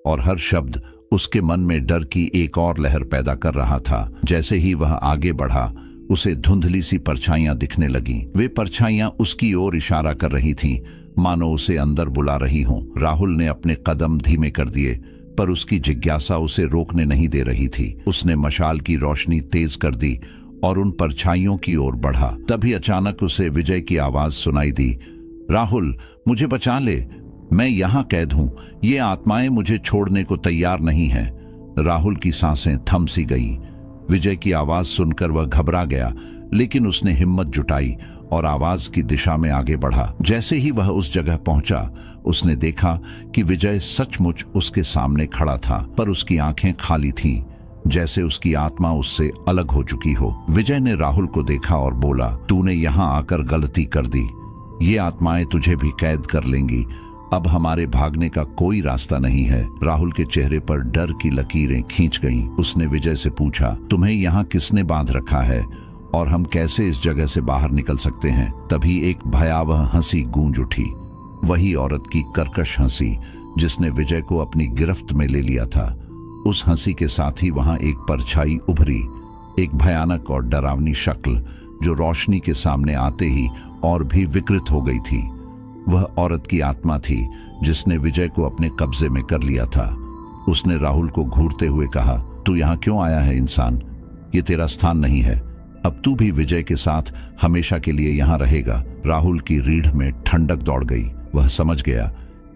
और हर शब्द उसके मन में डर की एक और लहर पैदा कर रहा था। जैसे ही वह आगे बढ़ा, उसे धुंधली सी परछाइयां दिखने लगीं। वे परछाइयां उसकी ओर इशारा कर रही थीं, मानो उसे अंदर बुला रही हों। राहुल ने अपने कदम धीमे कर दिए, पर उसकी जिज्ञासा उसे रोकने नहीं दे रही थी। उसने मशाल की रोशनी तेज कर दी और उन परछाइयों की ओर बढ़ा। तभी अचानक उसे विजय की आवाज सुनाई दी, राहुल, मुझे बचा ले, मैं यहाँ कैद हूँ। ये आत्माएं मुझे छोड़ने को तैयार नहीं हैं। राहुल की सांसें थम सी गईं। विजय की आवाज सुनकर वह घबरा गया, लेकिन उसने हिम्मत जुटाई और आवाज की दिशा में आगे बढ़ा। जैसे ही वह उस जगह पहुंचा, उसने देखा कि विजय सचमुच उसके सामने खड़ा था, पर उसकी आंखें खाली थीं, जैसे उसकी आत्मा उससे अलग हो चुकी हो। विजय ने राहुल को देखा और बोला, तूने यहाँ आकर गलती कर दी। ये आत्माएं तुझे भी कैद कर लेंगी, अब हमारे भागने का कोई रास्ता नहीं है। राहुल के चेहरे पर डर की लकीरें खींच गईं। उसने विजय से पूछा, तुम्हें यहाँ किसने बांध रखा है और हम कैसे इस जगह से बाहर निकल सकते हैं? तभी एक भयावह हंसी गूंज उठी, वही औरत की कर्कश हंसी जिसने विजय को अपनी गिरफ्त में ले लिया था। उस हंसी के साथ ही वहां एक परछाई उभरी, एक भयानक और डरावनी शक्ल जो रोशनी के सामने आते ही और भी विकृत हो गई थी। वह औरत की आत्मा थी जिसने विजय को अपने कब्जे में कर लिया था। उसने राहुल को घूरते हुए कहा, तू यहाँ क्यों आया है इंसान? ये तेरा स्थान नहीं है। अब तू भी विजय के साथ हमेशा के लिए यहाँ रहेगा। राहुल की रीढ़ में ठंडक दौड़ गई। वह समझ गया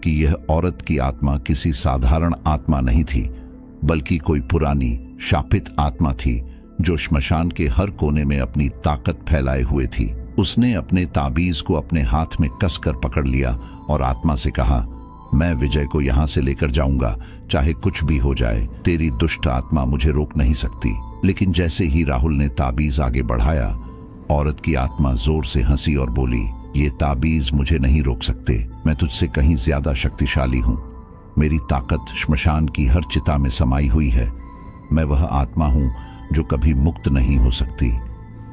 कि यह औरत की आत्मा किसी साधारण आत्मा नहीं थी, बल्कि कोई पुरानी शापित आत्मा थी जो श्मशान के हर कोने में अपनी ताकत फैलाए हुए थी। उसने अपने ताबीज को अपने हाथ में कसकर पकड़ लिया और आत्मा से कहा, मैं विजय को यहां से लेकर जाऊंगा, चाहे कुछ भी हो जाए। तेरी दुष्ट आत्मा मुझे रोक नहीं सकती। लेकिन जैसे ही राहुल ने ताबीज आगे बढ़ाया, औरत की आत्मा जोर से हंसी और बोली, ये ताबीज मुझे नहीं रोक सकते। मैं तुझसे कहीं ज्यादा शक्तिशाली हूं। मेरी ताकत श्मशान की हर चिता में समाई हुई है। मैं वह आत्मा हूं जो कभी मुक्त नहीं हो सकती,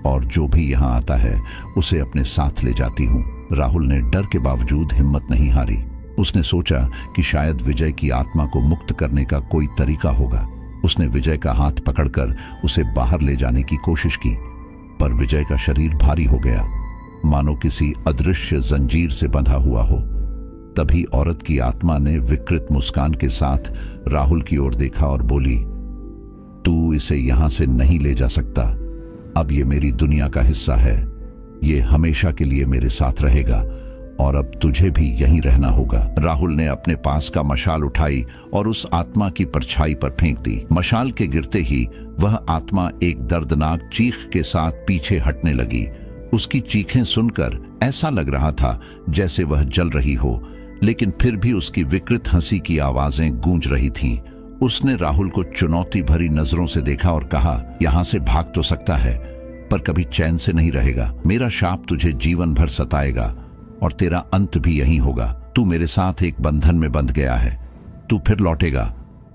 और जो भी यहाँ आता है उसे अपने साथ ले जाती हूँ। राहुल ने डर के बावजूद हिम्मत नहीं हारी। उसने सोचा कि शायद विजय की आत्मा को मुक्त करने का कोई तरीका होगा। उसने विजय का हाथ पकड़कर उसे बाहर ले जाने की कोशिश की, पर विजय का शरीर भारी हो गया, मानो किसी अदृश्य जंजीर से बंधा हुआ हो। तभी औरत की आत्मा ने विकृत मुस्कान के साथ राहुल की ओर देखा और बोली, तू इसे यहां से नहीं ले जा सकता। अब ये मेरी दुनिया का हिस्सा है। ये हमेशा के लिए मेरे साथ रहेगा और अब तुझे भी यहीं रहना होगा। राहुल ने अपने पास का मशाल उठाई और उस आत्मा की परछाई पर फेंक दी। मशाल के गिरते ही वह आत्मा एक दर्दनाक चीख के साथ पीछे हटने लगी। उसकी चीखें सुनकर ऐसा लग रहा था जैसे वह जल रही हो, लेकिन फिर भी उसकी विकृत हंसी की आवाजें गूंज रही थीं। उसने राहुल को चुनौती भरी नजरों से देखा और कहा, यहां से भाग तो सकता है, पर कभी चैन से नहीं रहेगा। मेरा शाप तुझे जीवन भर सताएगा और तेरा अंत भी यहीं होगा। तू मेरे साथ एक बंधन में बंध गया है। तू फिर लौटेगा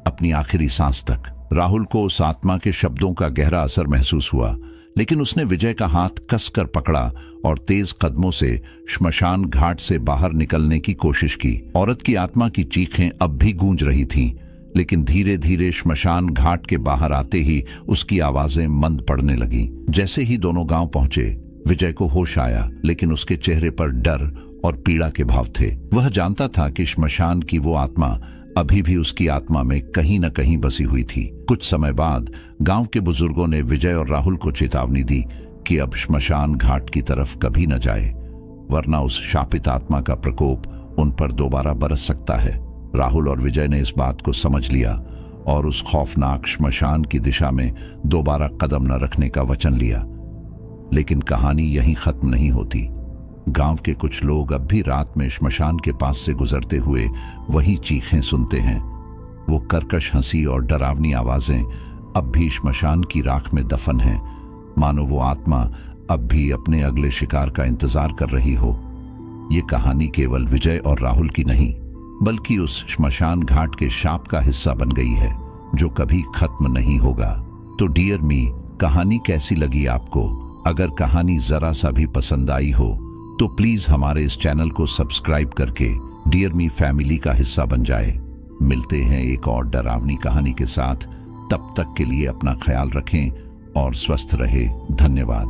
अपनी आखिरी सांस तक। राहुल को उस आत्मा के शब्दों का गहरा असर महसूस हुआ, लेकिन उसने विजय का हाथ कसकर पकड़ा और तेज कदमों से श्मशान घाट से बाहर निकलने की कोशिश की। औरत की आत्मा की चीखें अब भी गूंज रही थीं, लेकिन धीरे धीरे श्मशान घाट के बाहर आते ही उसकी आवाजें मंद पड़ने लगीं। जैसे ही दोनों गांव पहुंचे, विजय को होश आया, लेकिन उसके चेहरे पर डर और पीड़ा के भाव थे। वह जानता था कि श्मशान की वो आत्मा अभी भी उसकी आत्मा में कहीं न कहीं बसी हुई थी। कुछ समय बाद गांव के बुजुर्गों ने विजय और राहुल को चेतावनी दी कि अब श्मशान घाट की तरफ कभी न जाए, वरना उस शापित आत्मा का प्रकोप उन पर दोबारा बरस सकता है। राहुल और विजय ने इस बात को समझ लिया और उस खौफनाक श्मशान की दिशा में दोबारा कदम न रखने का वचन लिया। लेकिन कहानी यहीं खत्म नहीं होती। गांव के कुछ लोग अब भी रात में श्मशान के पास से गुजरते हुए वही चीखें सुनते हैं। वो कर्कश हंसी और डरावनी आवाजें अब भी श्मशान की राख में दफन हैं, मानो वो आत्मा अब भी अपने अगले शिकार का इंतजार कर रही हो। ये कहानी केवल विजय और राहुल की नहीं, बल्कि उस श्मशान घाट के शाप का हिस्सा बन गई है, जो कभी खत्म नहीं होगा। तो डियर मी, कहानी कैसी लगी आपको? अगर कहानी जरा सा भी पसंद आई हो तो प्लीज हमारे इस चैनल को सब्सक्राइब करके डियर मी फैमिली का हिस्सा बन जाए। मिलते हैं एक और डरावनी कहानी के साथ। तब तक के लिए अपना ख्याल रखें और स्वस्थ रहे। धन्यवाद।